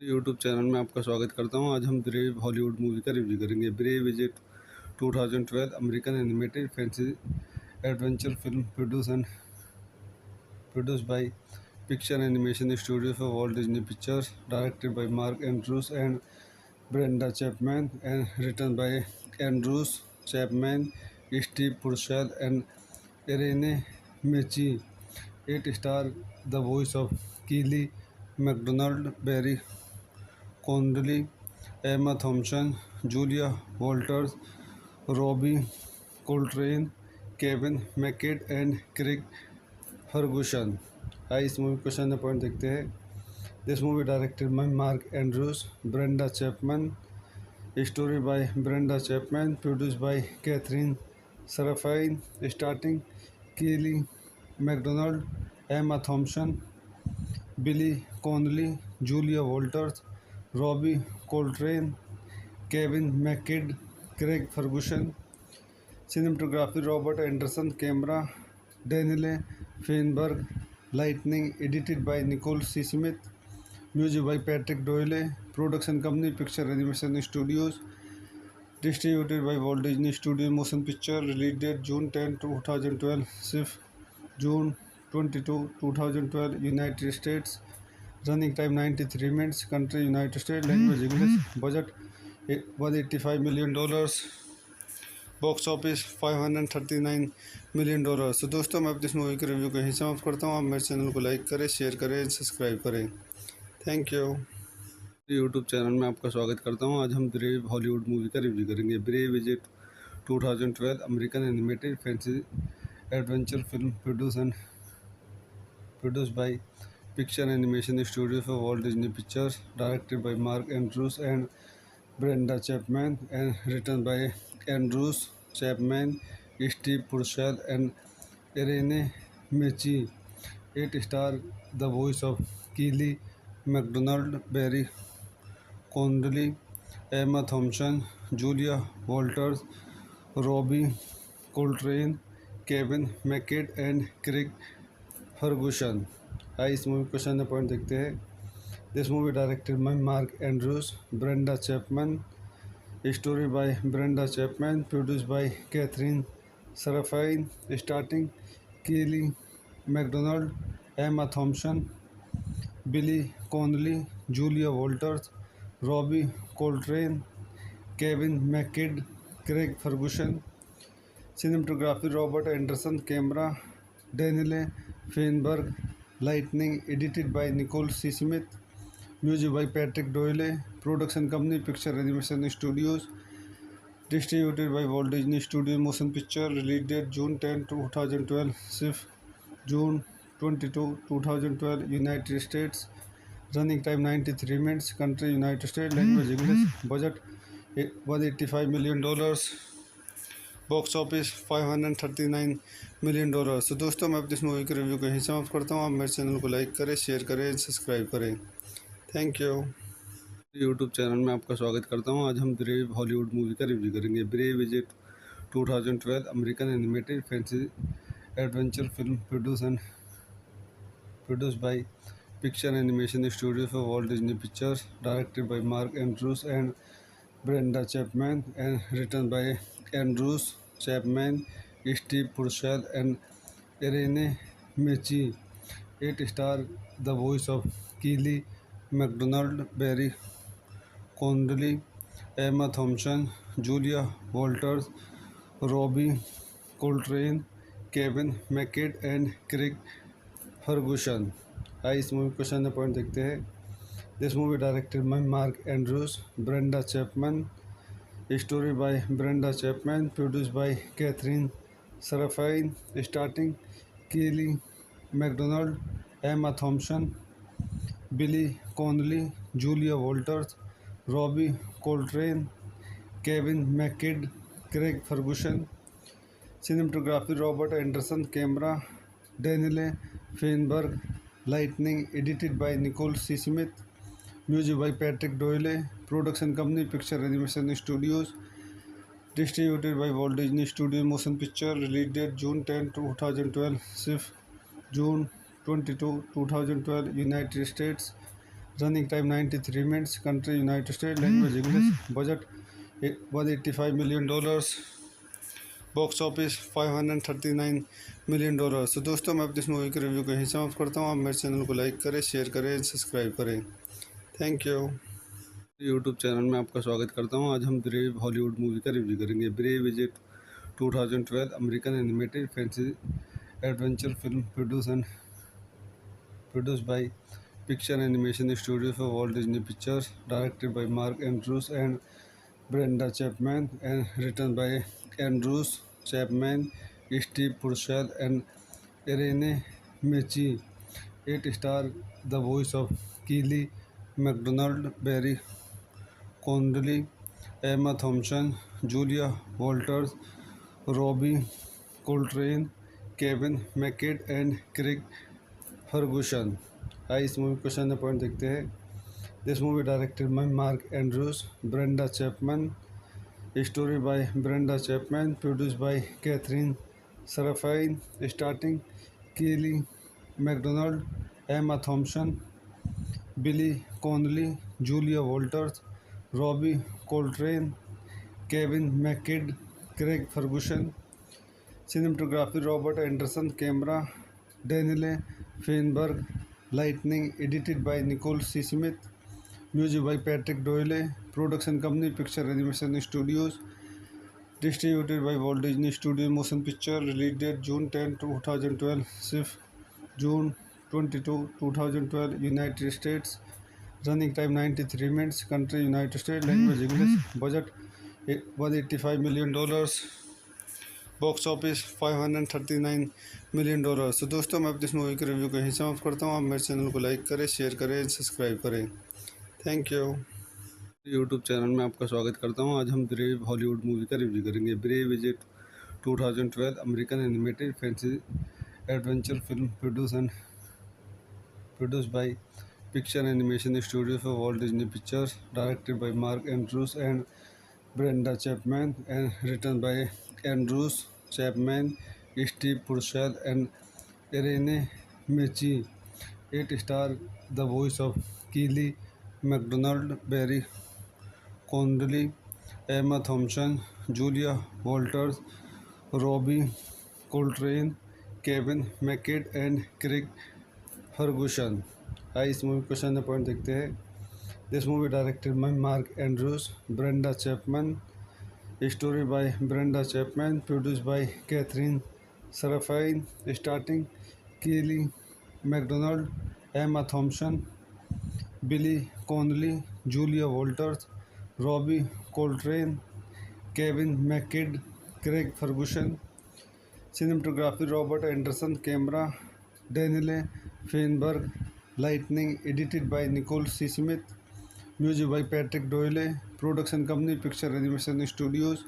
YouTube channel में आपका स्वागत करता हूं। आज हम ब्रेव हॉलीवुड मूवी का रिव्यू करेंगे। Brave is a 2012 American animated fantasy adventure film produced by Picture Animation Studios for Walt Disney Pictures, directed by Mark Andrews and Brenda Chapman, and written by Andrews, Chapman, Steve Purcell, and Irene Michi. It stars the voice of Keely MacDonald, Barry Connolly, Emma Thompson, Julia Walters, Robbie Coltrane, Kevin McKidd and Craig Ferguson. आइए इस movie question and point देखते हैं। This movie directed by Mark Andrews, Brenda Chapman, story by Brenda Chapman, produced by Katherine Sarafian, starting कीली Macdonald, Emma Thompson, Billy Connolly, Julia Walters, Robbie Coltrane, Kevin McKidd, Craig Ferguson. Cinematography Robert Anderson, camera डेनिले Feinberg, lightning edited by Nicole C Smith, music by Patrick Doyle, production company picture animation studios, distributed by Walt Disney studio motion picture, release date June 10, 2012, सिर्फ June 22, 2012, United States, running time 93 minutes, country United state, language English, budget $185 million, box office $539 million. तो दोस्तों, मैं अपनी इस movie के review को यहीं समाप्त करता हूँ। आप मेरे चैनल को लाइक करें, शेयर करें, सब्सक्राइब करें। Thank you. यूट्यूब चैनल में आपका स्वागत करता हूँ। आज हम ब्रेव हॉलीवुड मूवी का रिव्यू करेंगे। Brave is a 2012 American animated fantasy adventure film produced by Picture Animation Studios for Walt Disney Pictures, directed by Mark Andrews and Brenda Chapman, and written by Andrews, Chapman, Steve Purcell, and Irene Michi. It stars the voice of Keely MacDonald, Barry Connolly, Emma Thompson, Julia Walters, Robbie Coltrane, Kevin McKidd and Craig Ferguson. आइए इस movie question and point देखते हैं। This movie directed by Mark Andrews, Brenda Chapman, story by Brenda Chapman, produced by Katherine Sarafian, starting कीली Macdonald, Emma Thompson, Billy Connolly, Julia Walters, Robbie Coltrane, Kevin McKidd, Craig Ferguson. Cinematography Robert Anderson, camera डेनिले Feinberg, lightning edited by Nicole C Smith, music by Patrick Doyle, production company picture animation studios, distributed by Walt Disney studio motion picture, release date June 10, 2012, सिर्फ June 22, 2012, United States, running time 93 minutes, country United state, language English, budget $185 million, box office $539 million. तो दोस्तों, मैं अपनी इस movie के review को यहीं समाप्त करता हूँ। आप मेरे चैनल को लाइक करें, शेयर करें, सब्सक्राइब करें। Thank you. यूट्यूब चैनल में आपका स्वागत करता हूँ। आज हम ब्रेव हॉलीवुड मूवी का रिव्यू करेंगे। Brave is a 2012 American animated fantasy adventure film produced by Picture Animation Studios for Walt Disney Pictures, directed by Mark Andrews and Brenda Chapman, and written by Andrews, Chapman, Steve Purcell, and Irene Michi. It stars the voice of Keely MacDonald, Barry Connolly, Emma Thompson, Julia Walters, Robbie Coltrane, Kevin McKidd and Craig Ferguson. आइए इस movie question and point देखते हैं। This movie directed by Mark Andrews, Brenda Chapman, story by Brenda Chapman, produced by Katherine Sarafian, starting कीली Macdonald, Emma Thompson, Billy Connolly, Julia Walters, Robbie Coltrane, Kevin McKidd, Craig Ferguson. Cinematography Robert Anderson, camera डेनिले Feinberg, lightning edited by Nicole C Smith, music by Patrick Doyle, production company picture animation studios, distributed by Walt Disney studio motion picture, release date June 10, 2012, सिर्फ June 22, 2012, United states, Running time 93 minutes. Country United States. Language English. Budget $185 million. Box office $539 million। तो दोस्तों मैं अपनी इस movie के review को यहीं समाप्त करता हूँ। आप मेरे चैनल को लाइक करें, शेयर करें, सब्सक्राइब करें। Thank you. यूट्यूब चैनल में आपका स्वागत करता हूँ। आज हम ब्रेव हॉलीवुड मूवी का रिव्यू करेंगे। Brave is a 2012 American animated fantasy adventure film produced by Picture Animation Studio for Walt Disney Pictures, directed by Mark Andrews and Brenda Chapman, and written by Andrews, Chapman, Steve Purcell, and Irene Mechi. It stars the voice of Keely MacDonald, Barry Connolly, Emma Thompson, Julia Walters, Robbie Coltrane, Kevin McKidd, and Craig Ferguson। आइए इस movie question and point देखते हैं। This movie directed by Mark Andrews, Brenda Chapman, story by Brenda Chapman, produced by Katherine Sarafian, starting कीली Macdonald, Emma Thompson, Billy Connolly, Julia Walters, Robbie Coltrane, Kevin McKidd, Craig Ferguson. Cinematography Robert Anderson, camera डेनिले Feinberg, lightning edited by Nicole C Smith, music by Patrick Doyle, production company picture animation studios, distributed by Walt Disney studio motion picture, release date June 10, 2012, सिर्फ June 22, 2012, United States. Running time 93 minutes. Country United states. Language English. Budget $185 million। Box office $539 million। तो दोस्तों मैं अपनी इस movie के review को यहीं समाप्त करता हूँ। आप मेरे चैनल को लाइक करें, शेयर करें, सब्सक्राइब करें। Thank you. यूट्यूब चैनल में आपका स्वागत करता हूँ। आज हम ब्रेव हॉलीवुड मूवी का रिव्यू करेंगे। Brave is a 2012 American animated fantasy adventure film produced by Picture Animation Studio for Walt Disney Pictures, directed by Mark Andrews and Brenda Chapman, and written by Andrews, Chapman, Steve Purcell, and Irene Mechi. It stars the voice of Keely MacDonald, Barry Connolly, Emma Thompson, Julia Walters, Robbie Coltrane, Kevin McKidd, and Craig Ferguson। आइए इस movie question and point देखते हैं। This movie directed by Mark Andrews, Brenda Chapman, story by Brenda Chapman, produced by Katherine Sarafian, starting कीली Macdonald, Emma Thompson, Billy Connolly, Julia Walters, Robbie Coltrane, Kevin McKidd, Craig Ferguson. Cinematography Robert Anderson, camera डेनिले Feinberg, lightning edited by Nicole C Smith, music by Patrick Doyle, production company picture animation studios,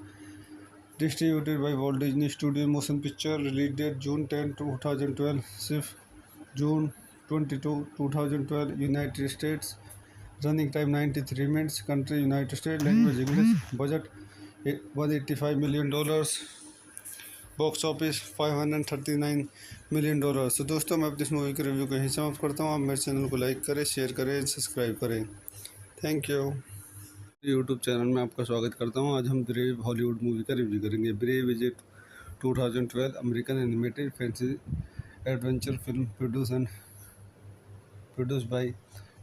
distributed by Walt Disney studio motion picture, release date June 10, 2012, सिर्फ June 22, 2012, United States. Running time 93 minutes. Country United states. Language English. Budget $185 million। Box office $539 million। तो दोस्तों मैं अपनी इस movie के review को यहीं समाप्त करता हूँ। आप मेरे चैनल को लाइक करें, शेयर करें, सब्सक्राइब करें। Thank you. यूट्यूब चैनल में आपका स्वागत करता हूँ। आज हम ब्रेव हॉलीवुड मूवी का रिव्यू करेंगे। Brave is a 2012 American animated fantasy adventure film produced by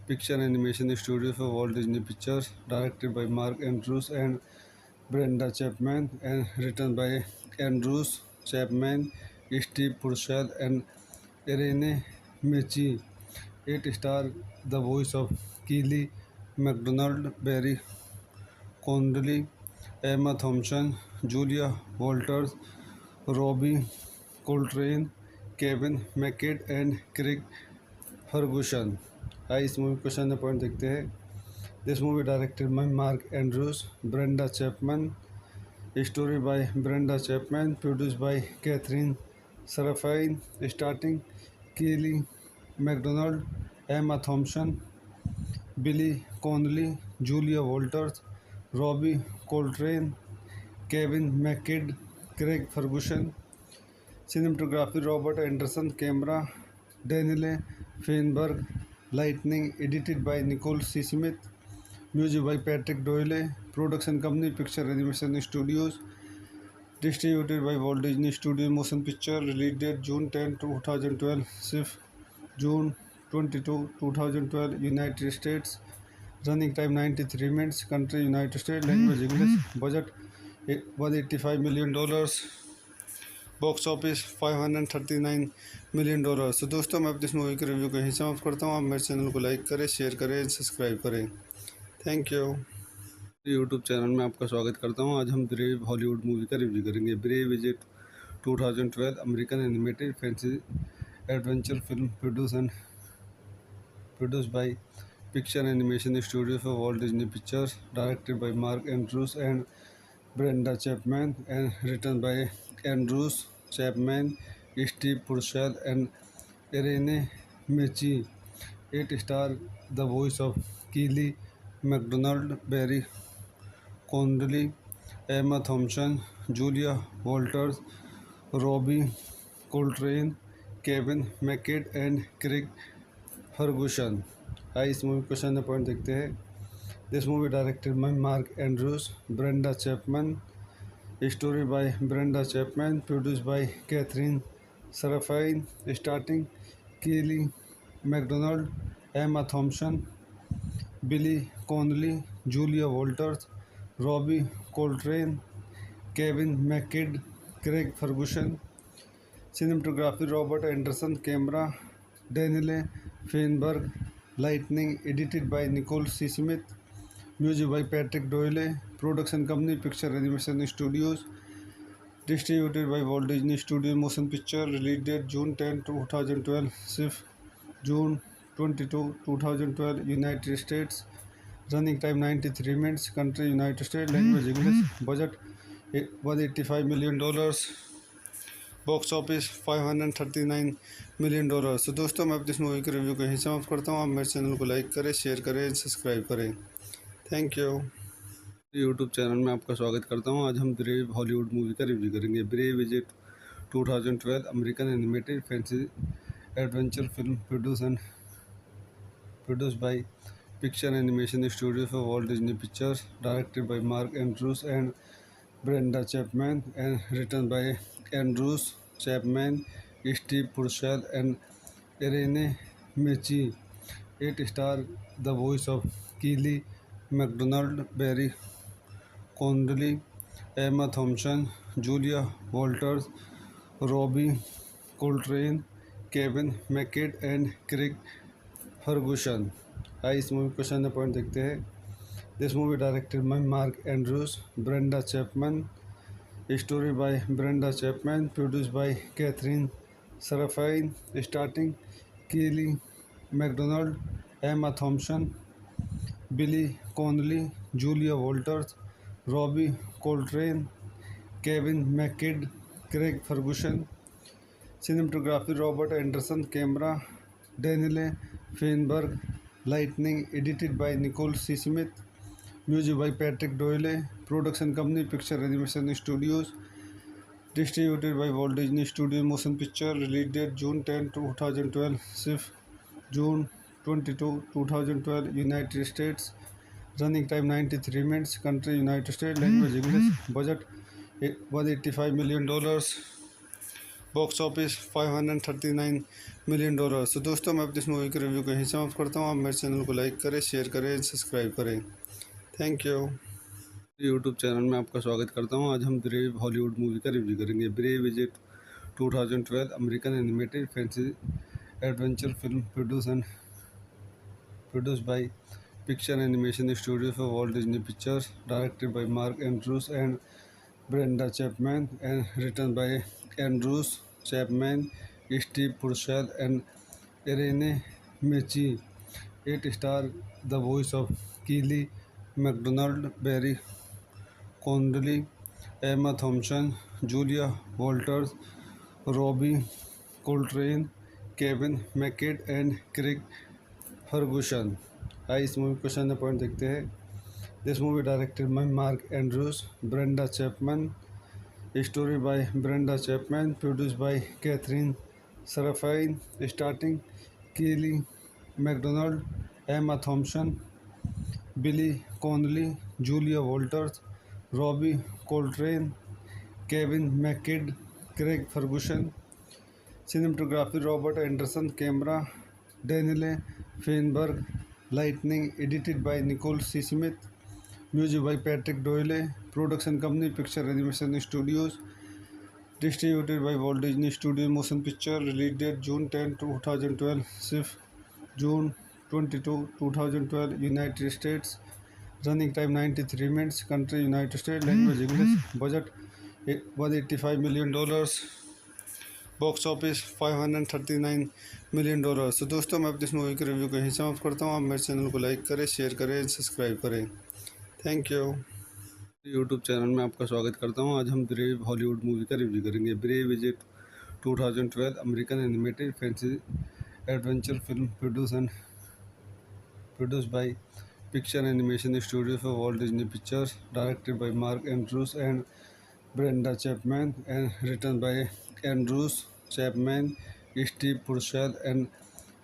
Picture Animation Studio for Walt Disney Pictures, directed by Mark Andrews and Brenda Chapman, and written by Andrews, Chapman, Steve Purcell, and Irene Mechi. It stars the voice of Keely MacDonald, Barry Connolly, Emma Thompson, Julia Walters, Robbie Coltrane, Kevin McKidd, and Craig Ferguson। आइए इस movie question and point देखते हैं। This movie directed by Mark Andrews, Brenda Chapman, story by Brenda Chapman, produced by Katherine Sarafian, starting कीली Macdonald, Emma Thompson, Billy Connolly, Julia Walters, Robbie Coltrane, Kevin McKidd, Craig Ferguson. Cinematography Robert Anderson, camera डेनिले Feinberg, Lightning, edited by Nicole C. Smith. Music by Patrick Doyle. Production company Pixar Animation Studios. Distributed by Walt Disney Studios Motion Picture. Release date June 10, 2012. Shift June 22, 2012. United States. Running time 93 minutes. Country United States. Language English. Budget $185 million. Box office $539 million। तो दोस्तों मैं अपनी इस movie के review को यहीं समाप्त करता हूँ। आप मेरे चैनल को लाइक करें, शेयर करें, सब्सक्राइब करें। Thank you. यूट्यूब चैनल में आपका स्वागत करता हूँ। आज हम ब्रेव हॉलीवुड मूवी का रिव्यू करेंगे। Brave is a 2012 American animated fancy adventure film produced by Pixar Animation Studio for Walt Disney Pictures, directed by Mark Andrews and Brenda Chapman, and written by Andrews, Chapman, Steve Purcell, and Irene Michi. It stars the voice of Keely MacDonald, Barry Connolly, Emma Thompson, Julia Walters, Robbie Coltrane, Kevin McKidd, and Craig Ferguson। आइए इस movie को question point देखते हैं। This movie directed by Mark Andrews, Brenda Chapman, story by Brenda Chapman, produced by Katherine Sarafian, starting Kelly Macdonald, Emma Thompson, Billy Connolly, Julia Walters, Robbie Coltrane, Kevin McKidd, Craig Ferguson. Cinematography Robert Anderson, camera डेनिले Feinberg, lightning edited by Nicole C Smith, music by Patrick Doyle, production company picture animation studios, distributed by Walt Disney studio motion picture. Release date June 10, 2012, shift June 22, 2012, United States. Running time 93 minutes, country United states, language English. Budget $185 million। Box office $539 million। तो दोस्तों मैं अपनी इस movie के review को यहीं समाप्त करता हूँ। आप मेरे चैनल को लाइक करें, शेयर करें, सब्सक्राइब करें। Thank you. यूट्यूब चैनल में आपका स्वागत करता हूँ। आज हम ब्रेव हॉलीवुड मूवी का रिव्यू करेंगे। Brave is a 2012 American animated fancy adventure film produced by Pixar Animation Studio for Walt Disney Pictures, directed by Mark Andrews and Brenda Chapman, and written by Andrews, Chapman, Steve Purcell, and Irene Michi. It stars the voice of Keely MacDonald, Barry Connolly, Emma Thompson, Julia Walters, Robbie Coltrane, Kevin McKidd, and Craig Ferguson। आइए इस movie को question point देखते हैं। This movie directed by Mark Andrews, Brenda Chapman, story by Brenda Chapman, produced by Katherine Sarafian, starting Kelly Macdonald, Emma Thompson, Billy Connolly, Julia Walters, Robbie Coltrane, Kevin McKidd, Craig Ferguson. Cinematography Robert Anderson, camera डेनिले Feinberg, lightning edited by Nicole C Smith, music by Patrick Doyle, production company picture animation studios, distributed by Walt Disney studio motion picture. Release date June 10, 2012, shift June 22, 2012, United States. Running time 93 minutes, country United states, language English. Budget $185 million। Box office $539 million। तो दोस्तों मैं अपनी इस movie के review को यहीं समाप्त करता हूँ। आप मेरे चैनल को लाइक करें, शेयर करें, सब्सक्राइब करें। Thank you. यूट्यूब चैनल में आपका स्वागत करता हूँ। आज हम ब्रेव हॉलीवुड मूवी का रिव्यू करेंगे। Brave is a 2012 American animated fancy adventure film produced by Pixar Animation Studio for Walt Disney Pictures, directed by Mark Andrews and Brenda Chapman, and written by Andrews, Chapman, Steve Purcell, and Irene Michi. It stars the voice of Keely MacDonald, Barry Connolly, Emma Thompson, Julia Walters, Robbie Coltrane, Kevin McKidd, and Craig Ferguson। आइए इस movie को question point देखते हैं। This movie directed by Mark Andrews, Brenda Chapman, story by Brenda Chapman, produced by Katherine Sarafian, starting Kelly McDonald, Emma Thompson, Billy Connolly, Julia Walters, Robbie Coltrane, Kevin McKidd, Craig Ferguson. Cinematography Robert Anderson, camera Daniele Feinberg, lighting edited by Nicole C. Smith, music by Patrick Doyle, production company Picture Animation Studios, distributed by Walt Disney Studios Motion Picture, release date June 10, 2012, shift June 22, 2012, United States, running time 93 minutes, country United States, language English, budget $185 million, box office $539 million। तो दोस्तों मैं अपनी इस movie के review को यहीं समाप्त करता हूँ। आप मेरे चैनल को लाइक करें, शेयर करें, सब्सक्राइब करें। Thank you. यूट्यूब चैनल में आपका स्वागत करता हूँ। आज हम ब्रेव हॉलीवुड मूवी का रिव्यू करेंगे। Brave is a 2012 American animated fancy adventure film produced by Picture Animation Studio for Walt Disney Pictures, directed by Mark Andrews and Brenda Chapman, and written by Andrews, Chapman, Steve Purcell, and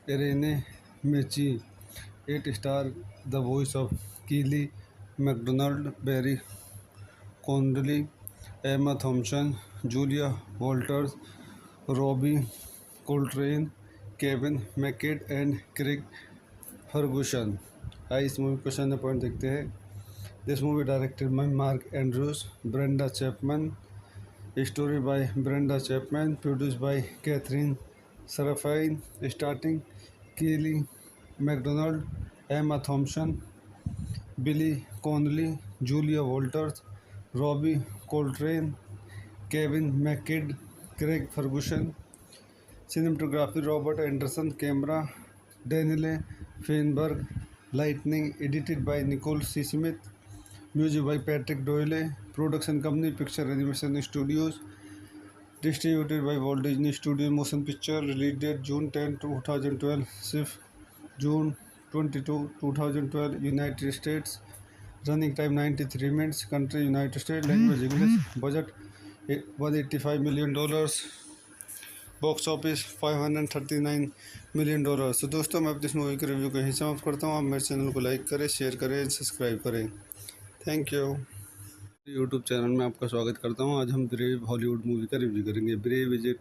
Irene Michi. It stars the voice of Keely MacDonald, Barry Connolly, Emma Thompson, Julia Walters, Robbie Coltrane, Kevin McKidd, and Craig Ferguson। आइए इस movie को question point देखते हैं। This movie directed by Mark Andrews, Brenda Chapman, story by Brenda Chapman, produce by Katherine Sarafian, starting Kelly Macdonald, Emma Thompson, Billy Connolly, Julia Walters, Robbie Coltrane, Kevin McKidd, Craig Ferguson. Cinematography Robert Anderson, camera Daniele Feinberg, lighting edited by Nicole C. Smith, music by Patrick Doyle, production company Picture Animation Studios, distributed by Walt Disney Studios Motion Picture, release date June 10, 2012, shift June 22, 2012, United States, running time 93 minutes, country United States, language English, budget $185 million, box office $539 million। तो दोस्तों मैं अपनी इस movie के review को यहीं समाप्त करता हूँ। आप मेरे चैनल को लाइक करें, शेयर करें, सब्सक्राइब करें। Thank you. यूट्यूब चैनल में आपका स्वागत करता हूँ। आज हम ब्रेव हॉलीवुड मूवी का रिव्यू करेंगे। Brave is a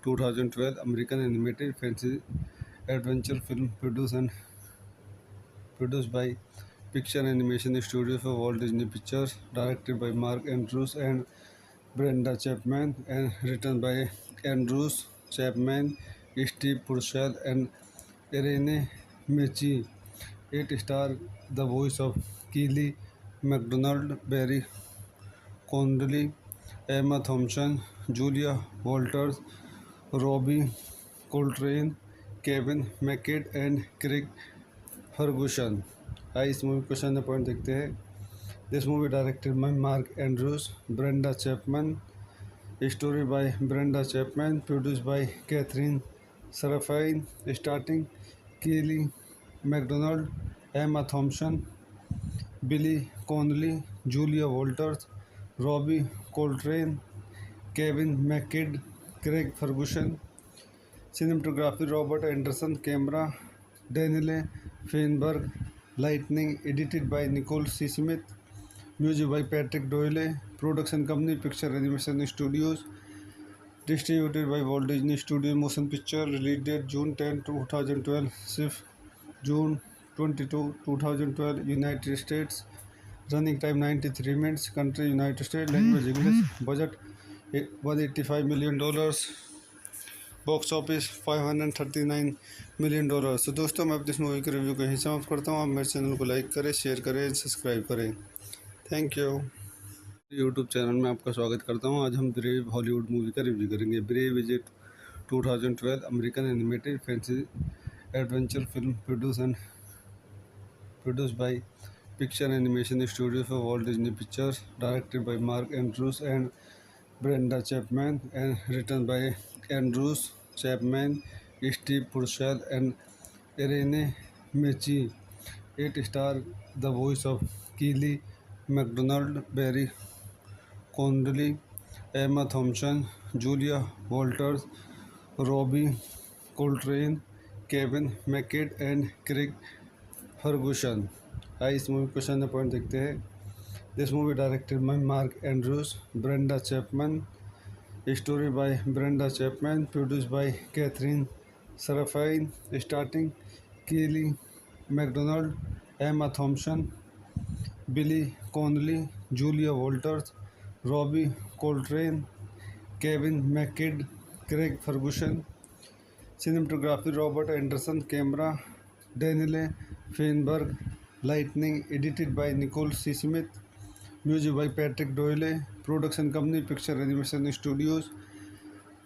2012 American animated fancy adventure film produced by Picture Animation Studio for Walt Disney Pictures, directed by Mark Andrews and Brenda Chapman, and written by Andrews, Chapman, Steve Purcell, and Irene Michi. It stars the voice of Keely MacDonald, Barry Connolly, Emma Thompson, Julia Walters, Robbie Coltrane, Kevin McKidd, and Craig Ferguson। आइए इस movie question point देखते हैं। This movie directed by Mark Andrews, Brenda Chapman, story by Brenda Chapman, produce by Katherine Sarafian, starting Kelly Macdonald, Emma Thompson, Billy Connolly, Julia Walters, Robbie Coltrane, Kevin McKidd, Craig Ferguson. Cinematography Robert Anderson, camera Daniele Feinberg, lighting edited by Nicole C. Smith, music by Patrick Doyle, production company Picture Animation Studios, distributed by Walt Disney Studios Motion Picture, release date June 10, 2012, shift June 22, 2012, United States, running time 93 minutes, country United States, language English, budget $185 million, box office $539 million। तो दोस्तों मैं अपनी इस movie के review को यहीं समाप्त करता हूँ। आप मेरे चैनल को लाइक करें, शेयर करें, सब्सक्राइब करें। Thank you. यूट्यूब चैनल में आपका स्वागत करता हूँ। आज हम ब्रेव हॉलीवुड मूवी का रिव्यू करेंगे। Brave is a 2012 American animated fancy adventure film produced by Picture Animation Studio for Walt Disney Pictures, directed by Mark Andrews and Brenda Chapman, and written by Andrews, Chapman, Steve Purcell, and Irene Michi. It stars the voice of Keely MacDonald, Barry Connolly, Emma Thompson, Julia Walters, Robbie Coltrane, Kevin McKidd and Craig Ferguson. आइए इस movie को question point देखते हैं। This movie directed by Mark Andrews, Brenda Chapman, story by Brenda Chapman, produced by Katherine Sarafian, starting Kelly Macdonald, Emma Thompson, Billy Connolly, Julia Walters, Robbie Coltrane, Kevin McKidd, Craig Ferguson. Cinematography Robert Anderson, camera डेनिले Feinberg, lightning edited by Nicole C Smith, music by Patrick Doyle, production company picture animation studios,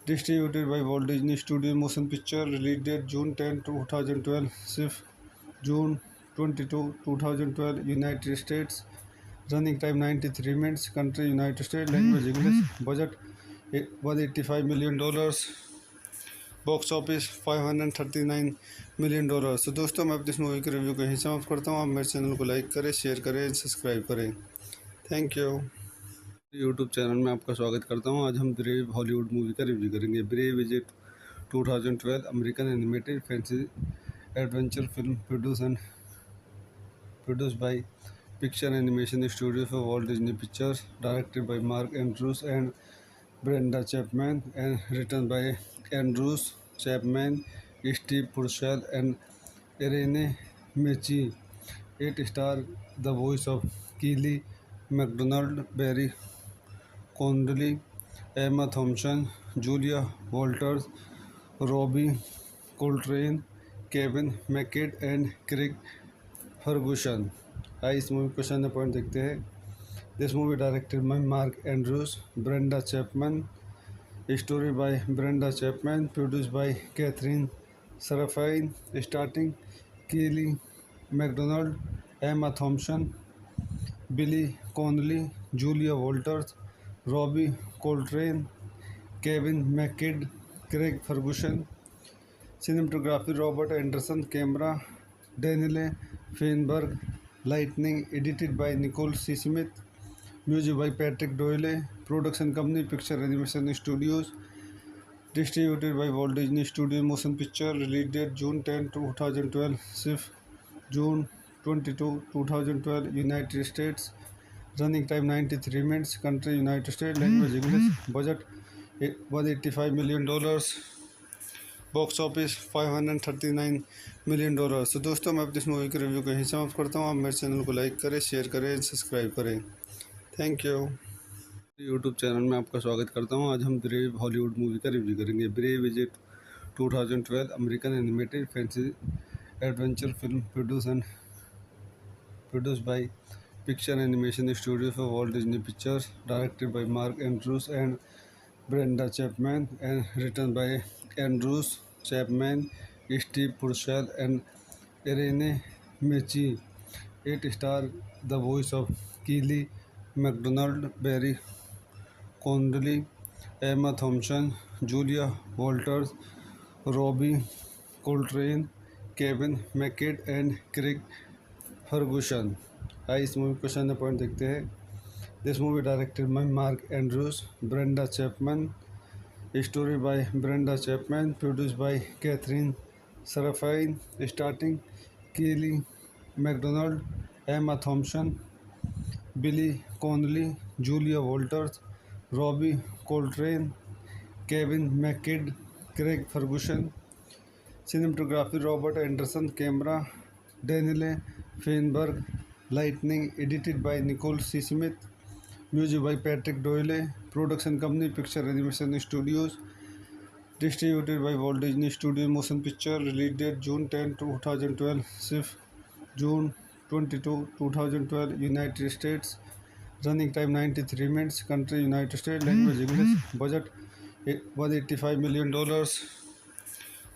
distributed by Walt Disney studio motion picture, release date June 10, 2012, सिर्फ June 22, 2012, United States, running time 93 minutes, country United state, language English, budget $185 million, box office $539 million। तो दोस्तों मैं अपनी इस movie के review को यहीं समाप्त करता हूँ। आप मेरे चैनल को लाइक करें, शेयर करें, सब्सक्राइब करें। Thank you. यूट्यूब चैनल में आपका स्वागत करता हूँ। आज हम ब्रेव हॉलीवुड मूवी का रिव्यू करेंगे। Brave is a 2012 American animated fancy adventure film produced by Picture Animation Studio for Walt Disney Pictures, directed by Mark Andrews and Brenda Chapman, and written by Andrews, Chapman, Steve Purcell, and Irene Mechi. It stars the voice of Keely MacDonald, Barry Connolly, Emma Thompson, Julia Walters, Robbie Coltrane, Kevin McKidd, and Craig Ferguson. आइए इस movie को question point देखते हैं। This movie directed by Mark Andrews, Brenda Chapman, story by Brenda Chapman, produced by Katherine Sarafian, starting Kelly Macdonald, Emma Thompson, Billy Connolly, Julia Walters, Robbie Coltrane, Kevin McKidd, Craig Ferguson. Cinematography Robert Anderson, camera डेनिले Feinberg, lightning edited by Nicole C Smith, music by Patrick Doyle, production company picture animation studios, distributed by Walt Disney studio motion picture, release date June 10, 2012, सिर्फ June 22, 2012, United States, running time 93 minutes, country United state, language English, budget $185 million, box office $539 million। तो दोस्तों मैं अपनी इस movie के review को यहीं समाप्त करता हूँ। आप मेरे चैनल को लाइक करें, शेयर करें, सब्सक्राइब करें। Thank you. यूट्यूब चैनल में आपका स्वागत करता हूँ। आज हम ब्रेव हॉलीवुड मूवी का रिव्यू करेंगे। Brave is a 2012 American animated fancy adventure film produced by Picture Animation Studio for Walt Disney Pictures, directed by Mark Andrews and Brenda Chapman, and written by Andrews, Chapman, Steve Purcell, and Irene Mechi. It stars the voice of Keely MacDonald, Barry Connolly, Emma Thompson, Julia Walters, Robbie Coltrane, Kevin McKidd, and Craig Ferguson. आइए इस movie को question point देखते हैं। This movie directed by Mark Andrews, Brenda Chapman, story by Brenda Chapman, produced by Katherine Sarafian, starting Kelly Macdonald, Emma Thompson, Billy Connolly, Julia Walters, Robbie Coltrane, Kevin McKidd, Craig Ferguson. Cinematography Robert Anderson, camera डेनिले Feinberg, lightning edited by Nicole C Smith, music by Patrick Doyle, production company picture animation studios, distributed by Walt Disney studio motion picture, release date June 10, 2012, सिर्फ June 22, 2012, United States, running time 93 minutes, country United state, language English, budget $185 million,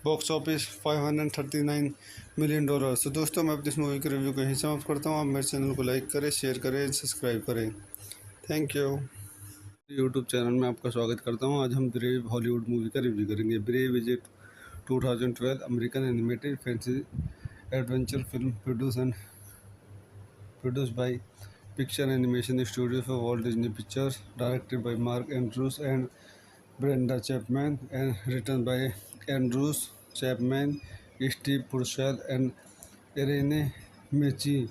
box office $539 million। तो दोस्तों मैं अपनी इस movie के review को यहीं समाप्त करता हूँ। आप मेरे चैनल को लाइक करें, शेयर करें, सब्सक्राइब करें। Thank you. यूट्यूब चैनल में आपका स्वागत करता हूँ। आज हम ब्रेव हॉलीवुड मूवी का रिव्यू करेंगे। Brave is a 2012 American animated fancy adventure film produced by Picture Animation Studio for Walt Disney Pictures, directed by Mark Andrews and Brenda Chapman, and written by Andrews, Chapman, Steve Purcell and Irene Mechi.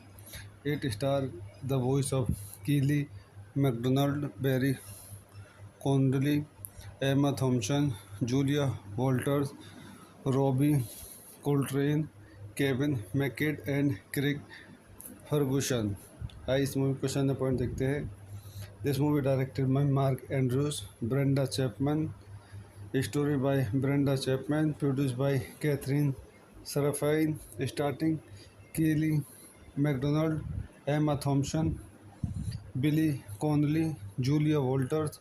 It stars the voice of Kelly MacDonald, Barry Connolly, Emma Thompson, Julia Walters, Robbie Coltrane, Kevin McKidd and Craig Ferguson. आइए इस movie question point देखते हैं. This movie directed by Mark Andrews, Brenda Chapman, story by Brenda Chapman, produced by Katherine Sarafian, starting Kelly Macdonald, Emma Thompson, Billy Connolly, Julia Walters,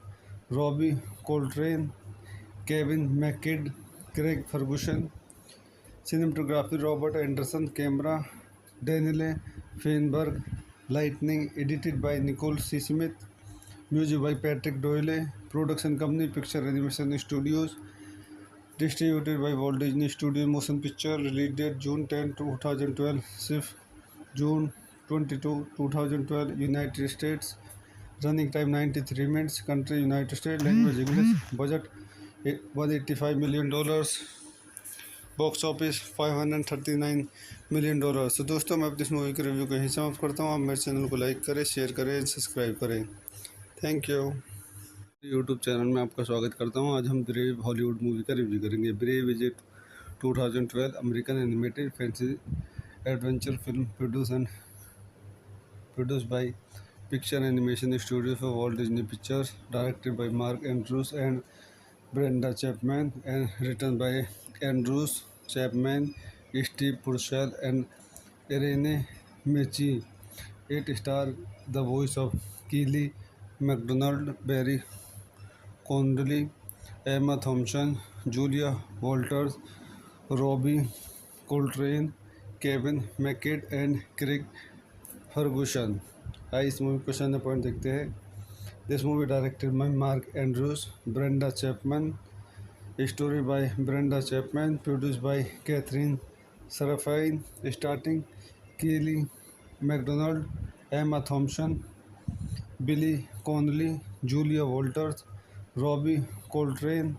Robbie Coltrane, Kevin McKidd, Craig Ferguson. Cinematography Robert Anderson, camera Daniele Feinberg, lighting edited by Nicole C. Smith, music by Patrick Doyle, production company Picture Animation Studios, distributed by Walt Disney Studios Motion Picture, release date June 10, 2012, shift June 22, 2012, United States, running time 93 minutes, country United States, language English, budget $185 million, box office $539 million. तो दोस्तों मैं अपनी इस movie के review को यहीं समाप्त करता हूँ. आप मेरे चैनल को लाइक करें, शेयर करें, सब्सक्राइब करें. Thank you. यूट्यूब चैनल में आपका स्वागत करता हूँ. आज हम ब्रेव हॉलीवुड मूवी का रिव्यू करेंगे. Brave is a 2012 American animated fancy adventure film produced by picture animation studio for Walt Disney pictures, directed by Mark Andrews and Brenda Chapman and written by Andrews Chapman, Steve Purcell and Irene Mechi. It stars the voice of Kelly MacDonald, Barry Connolly, Emma Thompson, Julia Walters, Robbie Coltrane, Kevin McKidd and Craig Ferguson. आइए इस movie question point देखते हैं. This movie directed by Mark Andrews, Brenda Chapman, story by Brenda Chapman, produced by Catherine Seraphine, starting Kelly MacDonald, Emma Thompson, Billy Connolly, Julia Walters, Robbie Coltrane,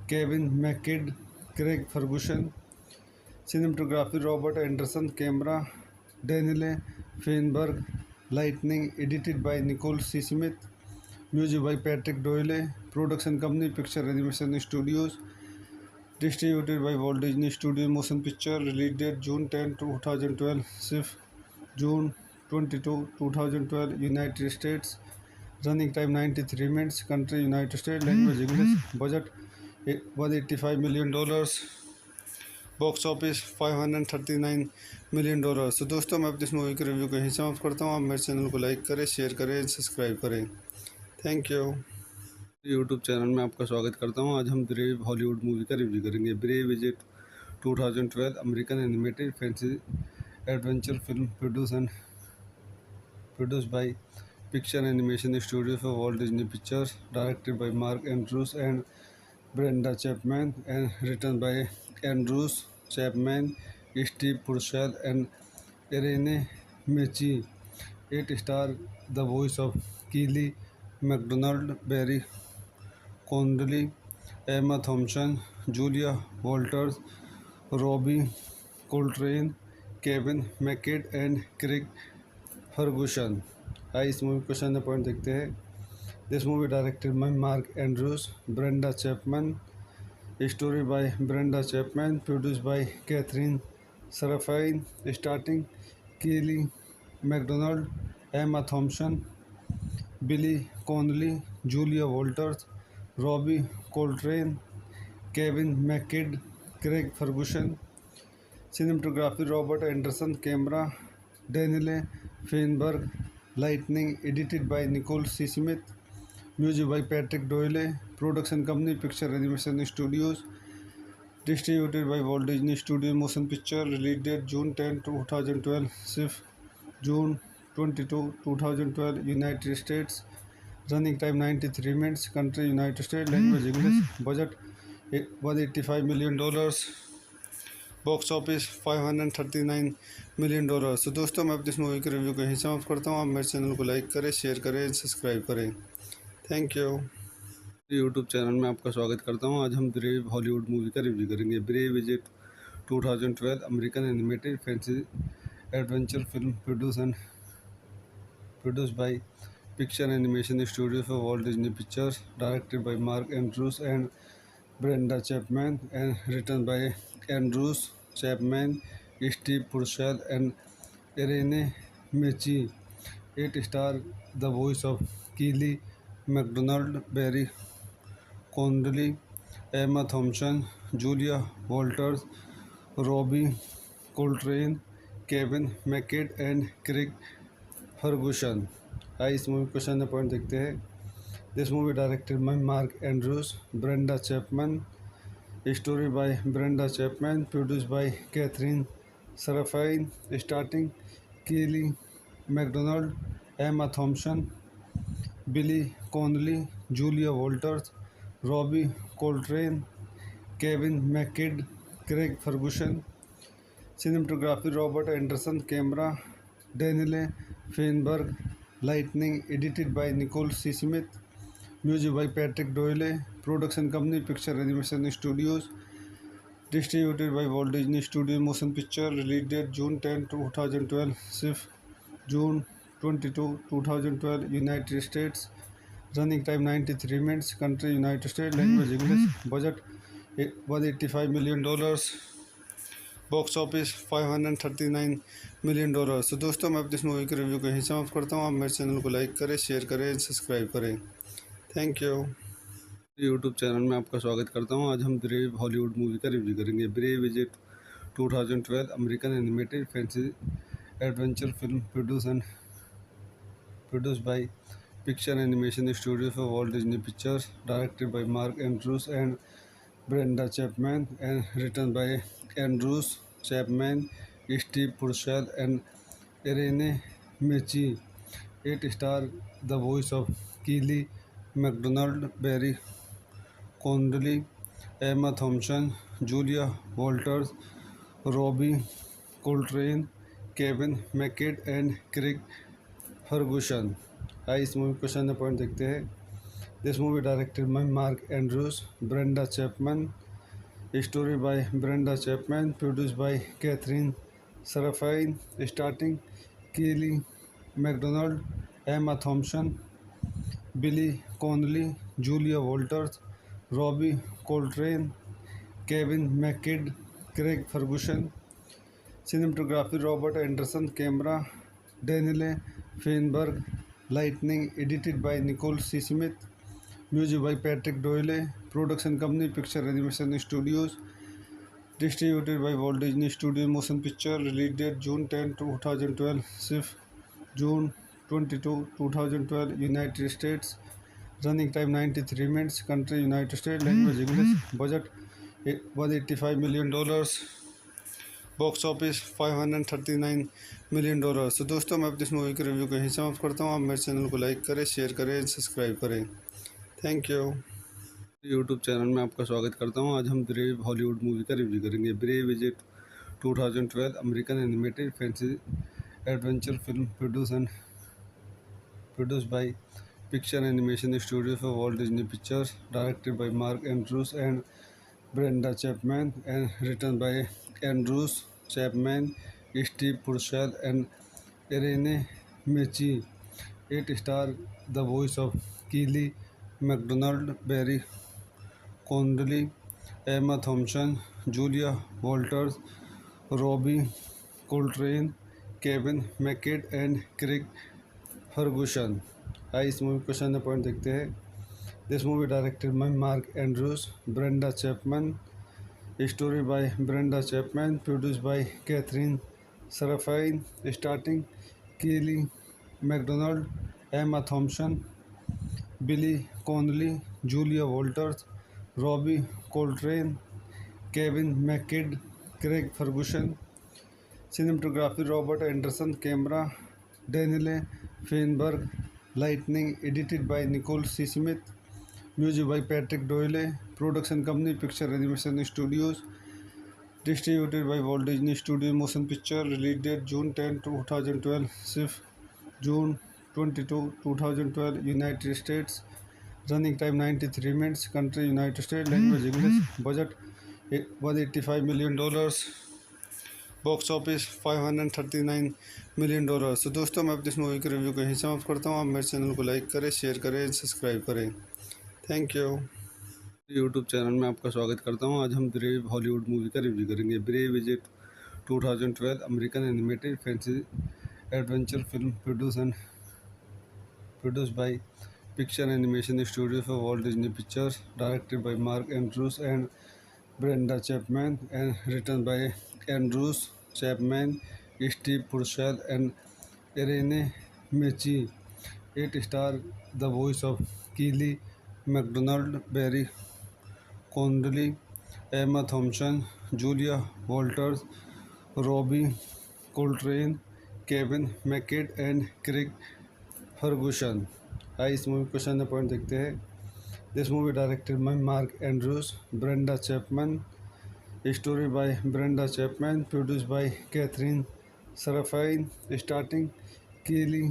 Kevin McKidd, Craig Ferguson. Cinematography Robert Anderson, camera Daniele Feinberg, lighting edited by Nicole C. Smith, music by Patrick Doyle, production company Picture Animation Studios, distributed by Walt Disney Studios Motion Picture, release date June 10, 2012, shift June 22, 2012, United States, running time 93 minutes, country United States, language English, budget $185 million, box office $539 million. तो दोस्तों मैं अपनी इस movie के review को यहीं समाप्त करता हूँ. आप मेरे चैनल को लाइक करें, शेयर करें, सब्सक्राइब करें. Thank you. यूट्यूब चैनल में आपका स्वागत करता हूँ. आज हम ब्रेव हॉलीवुड मूवी का रिव्यू करेंगे. Brave is a 2012 American animated fancy adventure film produced by picture animation studio for Walt Disney pictures, directed by Mark Andrews and Brenda Chapman and written by Andrews Chapman, Steve Purcell and Irene Mechi. It stars the voice of Kelly MacDonald, Barry Connolly, Emma Thompson, Julia Walters, Robbie Coltrane, Kevin McKidd and Craig Ferguson. आइए इस movie question point देखते हैं. This movie directed by Mark Andrews, Brenda Chapman, story by Brenda Chapman, produced by Catherine Seraphine, starting Kelly MacDonald, Emma Thompson, Billy Connolly, Julia Walters, Robbie Coltrane, Kevin McKidd, Craig Ferguson. Cinematography Robert Anderson, camera Daniele Feinberg, lighting edited by Nicole C. Smith, music by Patrick Doyle, production company Picture Animation Studios, distributed by Walt Disney Studios Motion Picture, release date June 10, 2012, shift June 22, 2012, United States, running time 93 minutes, country United States, language English, budget $185 million, box office $539 million. तो दोस्तों मैं अपनी इस movie के review को यहीं समाप्त करता हूँ. आप मेरे चैनल को लाइक करें, शेयर करें, सब्सक्राइब करें. Thank you. यूट्यूब चैनल में आपका स्वागत करता हूँ. आज हम ब्रेव हॉलीवुड मूवी का रिव्यू करेंगे. Brave is a 2012 American animated fantasy adventure film produced by Picture Animation Studios for Walt Disney Pictures, directed by Mark Andrews and Brenda Chapman, and written by Andrews, Chapman, Steve Purcell, and Irene Michi. It stars the voice of Keely MacDonald, Barry Connolly, Emma Thompson, Julia Walters, Robbie Coltrane, Kevin McKidd, and Craig Ferguson. आइए इस movie question point देखते हैं. This movie directed by Mark Andrews, Brenda Chapman, story by Brenda Chapman, produce by Katherine Sarafian, starting Kelly Macdonald, Emma Thompson, Billy Connolly, Julia Walters, Robbie Coltrane, Kevin McKidd, Craig Ferguson. Cinematography Robert Anderson, camera डेनिले Feinberg, lightning edited by Nicole C Smith, music by Patrick Doyle, production company picture animation studios, distributed by Walt Disney studio motion picture. Release date June 10, 2012, सिर्फ June 22, 2012 United States. Running time 93 minutes. Country United state. Language English. Budget $185 million. Box office $539 million. तो दोस्तों मैं अपनी इस movie के review को यहीं समाप्त करता हूँ. आप मेरे चैनल को लाइक करें, शेयर करें, सब्सक्राइब करें. Thank you. यूट्यूब चैनल में आपका स्वागत करता हूँ. आज हम ब्रेव हॉलीवुड मूवी का रिव्यू करेंगे. Brave is a 2012 American animated fantasy adventure film produced by Picture Animation Studios for Walt Disney Pictures, directed by Mark Andrews and Brenda Chapman, and written by Andrews, Chapman, Steve Purcell, and Irene Michi. It stars the voice of Keely MacDonald, Barry Connolly, Emma Thompson, Julia Walters, Robbie Coltrane, Kevin McKidd, and Craig Ferguson. आइए इस movie question point देखते हैं. This movie directed by Mark Andrews, Brenda Chapman, story by Brenda Chapman, produce by Katherine Sarafian, starting Kelly Macdonald, Emma Thompson, Billy Connolly, Julia Walters, Robbie Coltrane, Kevin McKidd, Craig Ferguson. Cinematography Robert Anderson, camera डेनिले Feinberg, lightning edited by Nicole C Smith, music by Patrick Doyle, production company picture animation studios, distributed by Walt Disney studio motion picture. Release date June 10, 2012, सिर्फ June 22, 2012 United States. Running time 93 minutes. Country United state. Language English. Budget $185 million. Box office $539 million. तो दोस्तों मैं अपनी इस movie के review को यहीं समाप्त करता हूँ. आप मेरे चैनल को लाइक करें, शेयर करें, सब्सक्राइब करें. Thank you. यूट्यूब चैनल में आपका स्वागत करता हूँ. आज हम ब्रेव हॉलीवुड मूवी का रिव्यू करेंगे. Brave is a 2012 American animated fantasy adventure film produced by Picture Animation Studios for Walt Disney Pictures, directed by Mark Andrews and Brenda Chapman, and written by Andrews, Chapman, Steve Purcell, and Irene Michi. It stars the voice of Keely MacDonald, Barry Connolly, Emma Thompson, Julia Walters, Robbie Coltrane, Kevin McKidd, and Craig Ferguson. आइए इस movie question point देखते हैं. This movie directed by Mark Andrews, Brenda Chapman, story by Brenda Chapman, produce by Katherine Sarafian, starting Kelly Macdonald, Emma Thompson, Billy Connolly, Julia Walters, Robbie Coltrane, Kevin McKidd, Craig Ferguson. Cinematography Robert Anderson, camera डेनिले Feinberg, lightning edited by Nicole C Smith, music by Patrick Doyle, production company picture animation studios, distributed by Walt Disney studio motion picture. Release date June 10, 2012, सिर्फ June 22, 2012 United States. Running time 93 minutes. Country United state. Language English. Budget $185 million, box office $539 million। तो दोस्तों मैं अपनी इस movie के review को यहीं समाप्त करता हूँ। आप मेरे चैनल को लाइक करें, शेयर करें, सब्सक्राइब करें। Thank you. यूट्यूब चैनल में आपका स्वागत करता हूँ। आज हम ब्रेव हॉलीवुड मूवी का रिव्यू करेंगे। Brave is a 2012 American animated fantasy adventure film produced by Picture Animation Studio for Walt Disney Pictures, directed by Mark Andrews and Brenda Chapman, and written by Andrews, Chapman, Steve Purcell, and Irene Mechi. It stars the voice of Keely MacDonald, Barry Connolly, Emma Thompson, Julia Walters, Robbie Coltrane, Kevin McKidd, and Craig Ferguson। आइए इस movie question point देखते हैं। This movie directed by Mark Andrews, Brenda Chapman, story by Brenda Chapman, produce by Katherine Sarafian, starting कीली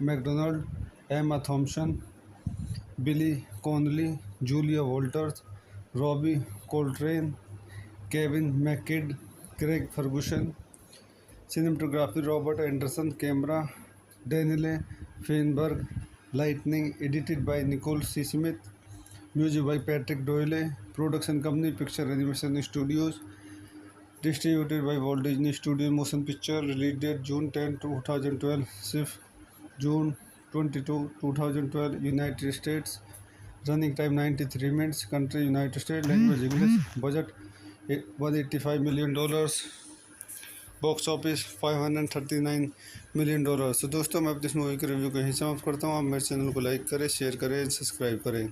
Macdonald, Emma Thompson, Billy Connolly, Julia Walters, Robbie Coltrane, Kevin McKidd, Craig Ferguson. Cinematography Robert Anderson, camera डेनिले Feinberg, lightning edited by Nicole C Smith, music by Patrick Doyle, production company picture animation studios, distributed by Walt Disney studio motion picture. Release date June 10, 2012, सिर्फ June 22, 2012 United States. Running time 93 minutes. Country United state. Language English. Budget $185 million, box office $539 million। तो दोस्तों मैं अपनी इस movie के review को यहीं समाप्त करता हूँ। आप मेरे चैनल को लाइक करें, शेयर करें, सब्सक्राइब करें।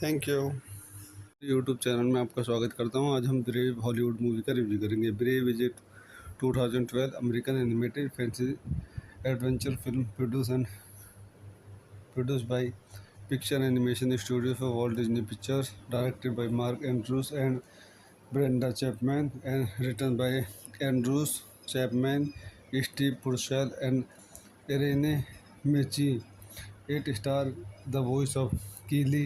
Thank you. यूट्यूब चैनल में आपका स्वागत करता हूँ। आज हम ब्रेव हॉलीवुड मूवी का रिव्यू करेंगे। Brave is a 2012 American animated fantasy adventure film produced by Picture Animation Studio for Walt Disney Pictures, directed by Mark Andrews and Brenda Chapman, and written by Andrews, Chapman, Steve Purcell, and Irene Mechi. It stars the voice of Keely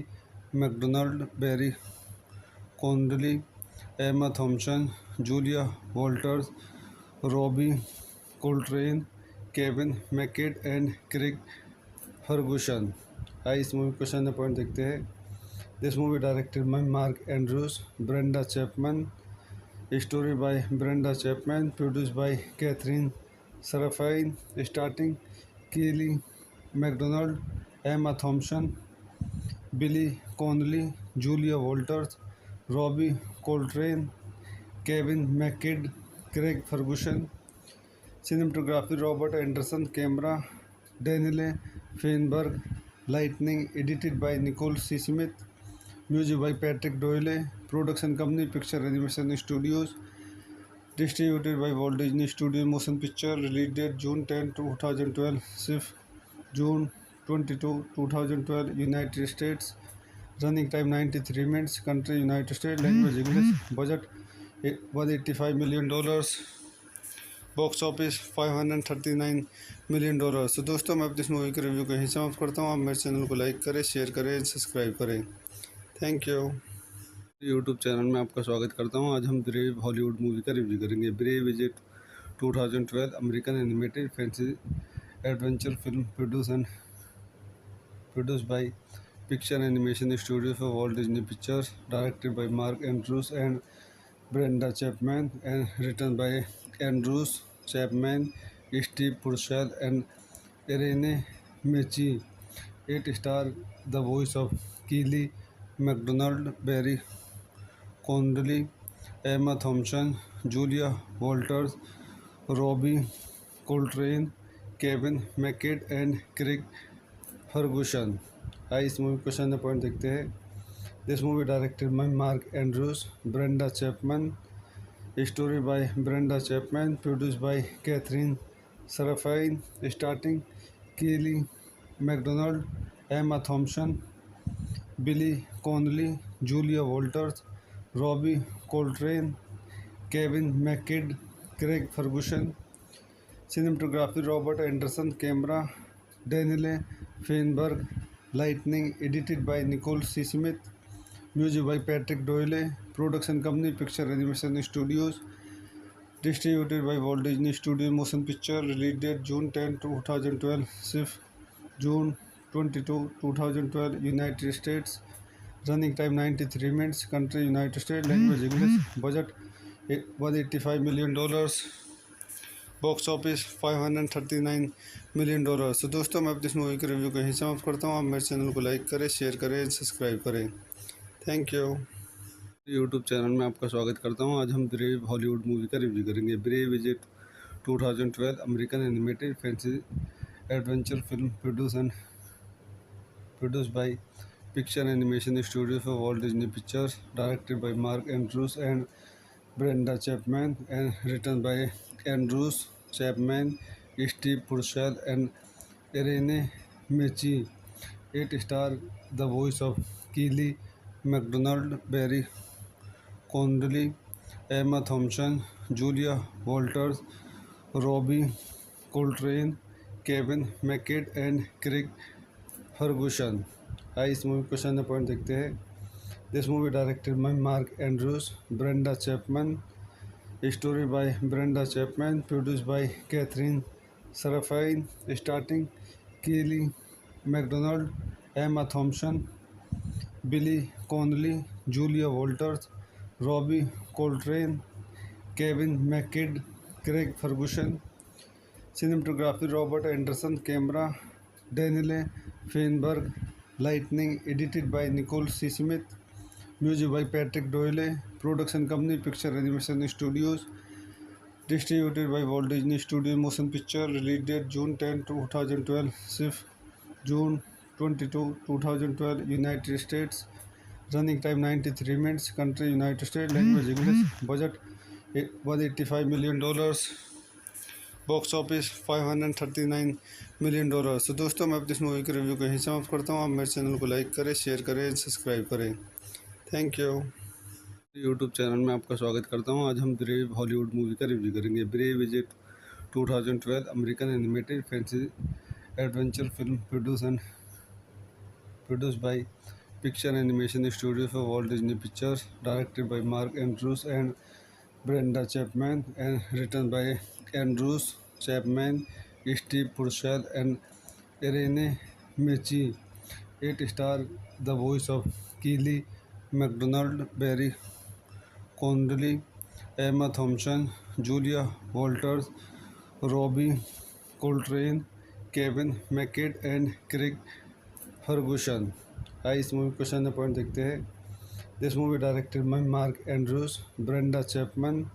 MacDonald, Barry Connolly, Emma Thompson, Julia Walters, Robbie Coltrane, Kevin McKidd, and Craig Ferguson। आइए इस movie question point देखते हैं। This movie directed by Mark Andrews, Brenda Chapman, story by Brenda Chapman, produce by Katherine Sarafian, starting कीली Macdonald, Emma Thompson, Billy Connolly, Julia Walters, Robbie Coltrane, Kevin McKidd, Craig Ferguson. Cinematography Robert Anderson, camera डेनिले Feinberg, lightning edited by Nicole C Smith, music by Patrick Doyle, production company picture animation studios, distributed by Walt Disney studio motion picture. Release date June 10, 2012, सिर्फ June 22, 2012 United States. Running time 93 minutes. Country United state. Language English. Budget $185 million, box office $539 million। तो दोस्तों मैं अपनी इस movie के review को यहीं समाप्त करता हूँ। आप मेरे चैनल को लाइक करें, शेयर करें, सब्सक्राइब करें। Thank you. यूट्यूब चैनल में आपका स्वागत करता हूँ। आज हम ब्रेव हॉलीवुड मूवी का रिव्यू करेंगे। Brave is a 2012 American animated fantasy adventure film produced by Picture Animation Studio for Walt Disney Pictures, directed by Mark Andrews and Brenda Chapman, and written by Andrews, Chapman, Steve Purcell, and Irene Mechi. It stars the voice of Keely MacDonald, Barry Connolly, Emma Thompson, Julia Walters, Robbie Coltrane, Kevin McKidd, and Craig Ferguson। आइए इस movie question point देखते हैं। This movie directed by Mark Andrews, Brenda Chapman, story by Brenda Chapman, produce by Katherine Sarafian, starting कीली Macdonald, Emma Thompson, Billy Connolly, Julia Walters, Robbie Coltrane, Kevin McKidd, Craig Ferguson. Cinematography Robert Anderson, camera डेनिले Feinberg, lightning edited by Nicole C Smith, music by Patrick Doyle, Production company Picture Animation Studios. Distributed by Walt Disney Studio Motion Picture. Release date June 10, 2012. Shift June 22, 2012. United States. Running time 93 minutes. Country United States. Language English. Budget $185 million. Box office $539 million। तो दोस्तों मैं अपनी इस movie के review को यहीं समाप्त करता हूँ। आप मेरे चैनल को लाइक करें, शेयर करें, सब्सक्राइब करें। Thank you. यूट्यूब चैनल में आपका स्वागत करता हूँ। आज हम ब्रेव हॉलीवुड मूवी का रिव्यू करेंगे। Brave is a 2012 American animated fancy adventure film produced by Picture Animation Studio for Walt Disney Pictures, directed by Mark Andrews and Brenda Chapman, and written by Andrews, Chapman, Steve Purcell, and Irene Mechi. It stars the voice of Keely MacDonald, Barry Connolly, Emma Thompson, Julia Walters, Robbie Coltrane, Kevin McKidd, and Craig Ferguson। आइए इस movie को question point देखते हैं। This movie directed by Mark Andrews, Brenda Chapman, story by Brenda Chapman, produced by Katherine Sarafian, starting कीली Macdonald, Emma Thompson, Billy Connolly, Julia Walters, Robbie Coltrane, Kevin McKidd, Craig Ferguson. Cinematography Robert Anderson, camera डेनिले Feinberg, lightning edited by Nicole C Smith, music by Patrick Doyle. Production company picture animation studios. Distributed by Walt Disney studio motion picture. Release date June 10, 2012। Shift June 22, 2012। United States. Running time 93 minutes. Country United states. Language English. Budget $185 million। Box office $539 million। तो दोस्तों मैं अपनी इस movie के review को यहीं समाप्त करता हूँ। आप मेरे चैनल को लाइक करें, शेयर करें, सब्सक्राइब करें। Thank you. यूट्यूब चैनल में आपका स्वागत करता हूँ। आज हम ब्रेव हॉलीवुड मूवी का रिव्यू करेंगे। Brave is a 2012 American animated fancy adventure film produced by Picture Animation Studio for Walt Disney Pictures, directed by Mark Andrews and Brenda Chapman, and written by Andrews, Chapman, Steve Purcell, and Irene Mechi. It stars the voice of Keely MacDonald, Barry Connolly, Emma Thompson, Julia Walters, Robbie Coltrane, Kevin McKidd, and Craig Ferguson। आइए इस movie को question point देखते हैं। This movie directed by Mark Andrews, Brenda Chapman,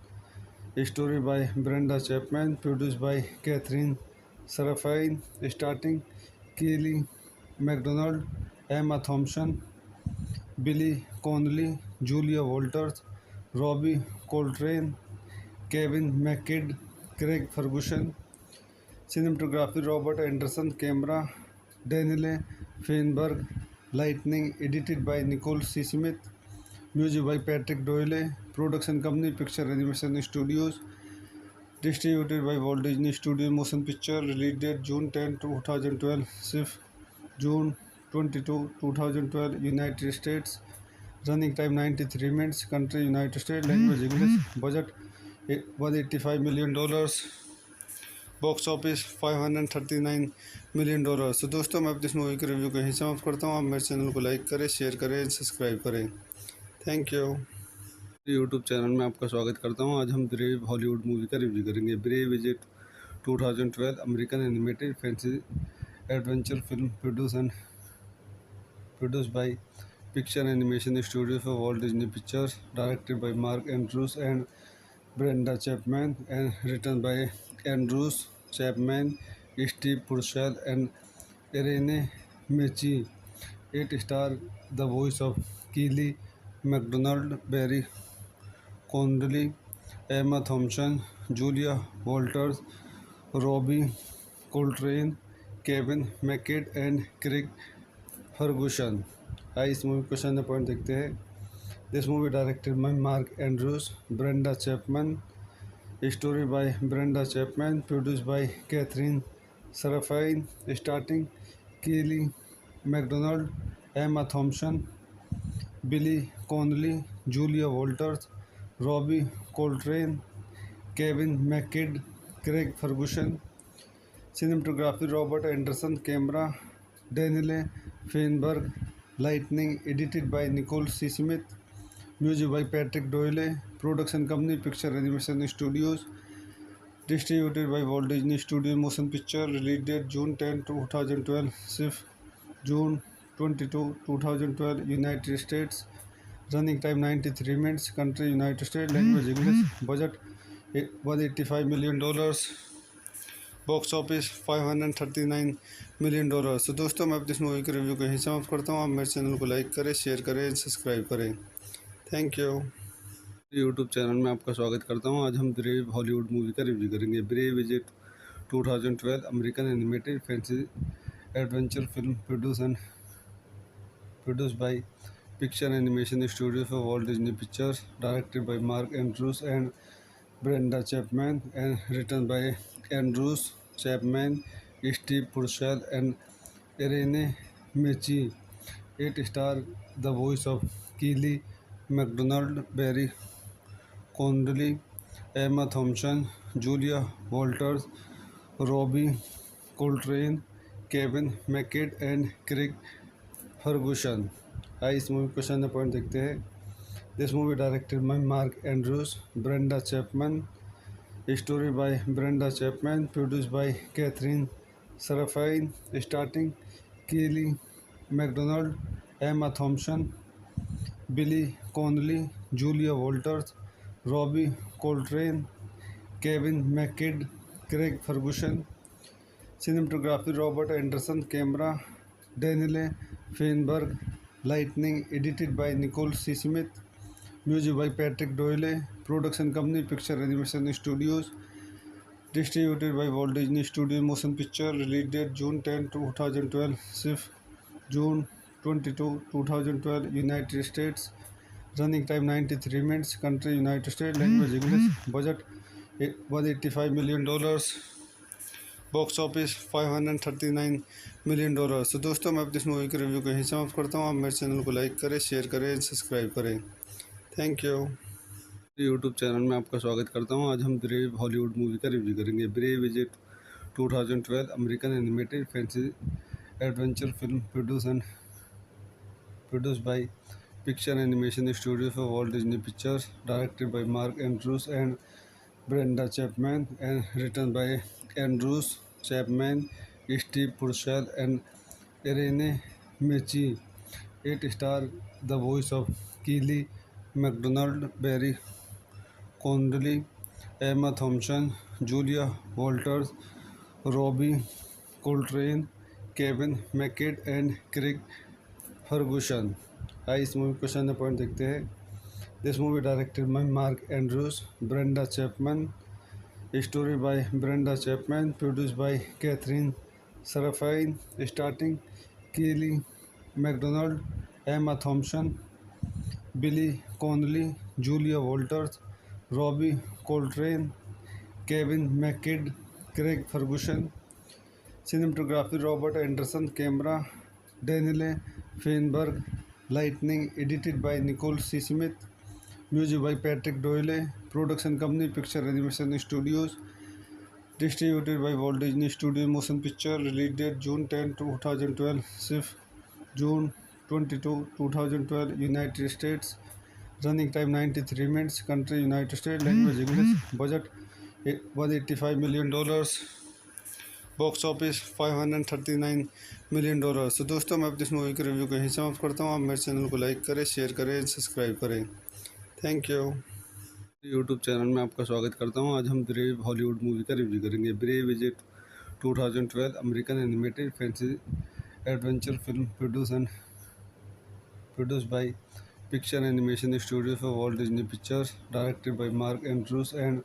story by Brenda Chapman, produced by Katherine Sarafian, starting कीली Macdonald, Emma Thompson, Billy Connolly, Julia Walters, Robbie Coltrane, Kevin McKidd, Craig Ferguson. Cinematography Robert Anderson, camera डेनिले Feinberg, lightning edited by Nicole C Smith, music by Patrick Doyle. Production company picture animation studios. Distributed by Walt Disney studio motion picture. Release date June 10, 2012। Shift June 22, 2012। United States. Running time 93 minutes. Country United states. Language English. Budget $185 million। Box office $539 million। तो दोस्तों मैं अपनी इस movie के review को यहीं समाप्त करता हूँ। आप मेरे चैनल को लाइक करें, शेयर करें, सब्सक्राइब करें। Thank you. यूट्यूब चैनल में आपका स्वागत करता हूँ। आज हम ब्रेव हॉलीवुड मूवी का रिव्यू करेंगे। Brave is a 2012 American animated fancy adventure film produced by Picture Animation Studio for Walt Disney Pictures, directed by Mark Andrews and Brenda Chapman, and written by Andrews, Chapman, Steve Purcell, and Irene Mechi. It stars the voice of Keely MacDonald, Barry Connolly, Emma Thompson, Julia Walters, Robbie Coltrane, Kevin McKidd, and Craig Ferguson। आइए इस movie को question point देखते हैं। This movie directed by Mark Andrews, Brenda Chapman, story by Brenda Chapman, produced by Katherine Sarafian, starting कीली Macdonald, Emma Thompson, Billy Connolly, Julia Walters, Robbie Coltrane, Kevin McKidd, Craig Ferguson. Cinematography Robert Anderson, camera Daniele Feinberg, lighting edited by Nicole C. Smith, music by Patrick Doyle, production company Picture Animation Studios, distributed by Walt Disney Studio Motion Picture, release date June 10, 2012, shift June 22, 2012, United States, running time 93 minutes, country United States, language English, budget $185 million, box office $539 million। तो दोस्तों मैं अपनी इस movie के review को यहीं समाप्त करता हूँ। आप मेरे चैनल को लाइक करें, शेयर करें, सब्सक्राइब करें। Thank you. यूट्यूब चैनल में आपका स्वागत करता हूँ। आज हम ब्रेव हॉलीवुड मूवी का रिव्यू करेंगे। Brave is a 2012 American animated fancy adventure film produced by Picture Animation Studio for Walt Disney Pictures, directed by Mark Andrews and Brenda Chapman, and written by Andrews, Chapman, Steve Purcell, and Irene Mechi. It stars the voice of Keely MacDonald, Barry Connolly, Emma Thompson, Julia Walters, Robbie Coltrane, Kevin McKidd, and Craig Ferguson। आइए इस movie को question point देखते हैं। This movie directed by Mark Andrews, Brenda Chapman, story by Brenda Chapman, produced by Katherine Sarafian, starting Kelly Macdonald, Emma Thompson, Billy Connolly, Julia Walters, Robbie Coltrane, Kevin McKidd, Craig Ferguson. Cinematography Robert Anderson, camera डेनिले Feinberg, lightning edited by Nicole C Smith, music by Patrick Doyle, production company picture animation studios, distributed by Walt Disney studio motion picture, release date June 10, 2012, shift June 22, 2012, United States, running time 93 minutes, country United states, language English, budget $185 million, box office $539 million। तो दोस्तों मैं अपनी इस movie के review को यहीं समाप्त करता हूँ। आप मेरे चैनल को लाइक करें, शेयर करें, सब्सक्राइब करें। Thank you. यूट्यूब चैनल में आपका स्वागत करता हूँ। आज हम ब्रेव हॉलीवुड मूवी का रिव्यू करेंगे। Brave is a 2012 American animated fancy adventure film produced by Picture Animation Studio for Walt Disney Pictures, directed by Mark Andrews and Brenda Chapman, and written by Andrews, Chapman, Steve Purcell, and Irene Mechi. It stars the voice of Keely MacDonald, Barry Connolly, Emma Thompson, Julia Walters, Robbie Coltrane, Kevin McKidd, and Craig Ferguson। आइए इस movie question point देखते हैं। This movie directed by Mark Andrews, Brenda Chapman, story by Brenda Chapman, produced by Katherine Sarafian, starting Kelly Macdonald, Emma Thompson, Billy Connolly, Julia Walters, Robbie Coltrane, Kevin McKidd, Craig Ferguson. Cinematography Robert Anderson, camera डेनिले Feinberg, lightning edited by Nicole C Smith, music by Patrick Doyle, production company picture animation studios, distributed by Walt Disney studio motion picture, release date June 10, 2012, shift June 22, 2012, United States, running time 93 minutes, country United states, language English, budget $185 million, box office $539 million। तो दोस्तों मैं अपनी इस movie के review को यहीं समाप्त करता हूँ। आप मेरे चैनल को लाइक करें, शेयर करें, सब्सक्राइब करें। Thank you. यूट्यूब चैनल में आपका स्वागत करता हूँ। आज हम ब्रेव हॉलीवुड मूवी का रिव्यू करेंगे। Brave is a 2012 American animated fancy adventure film produced by Picture Animation Studio for Walt Disney Pictures, directed by Mark Andrews and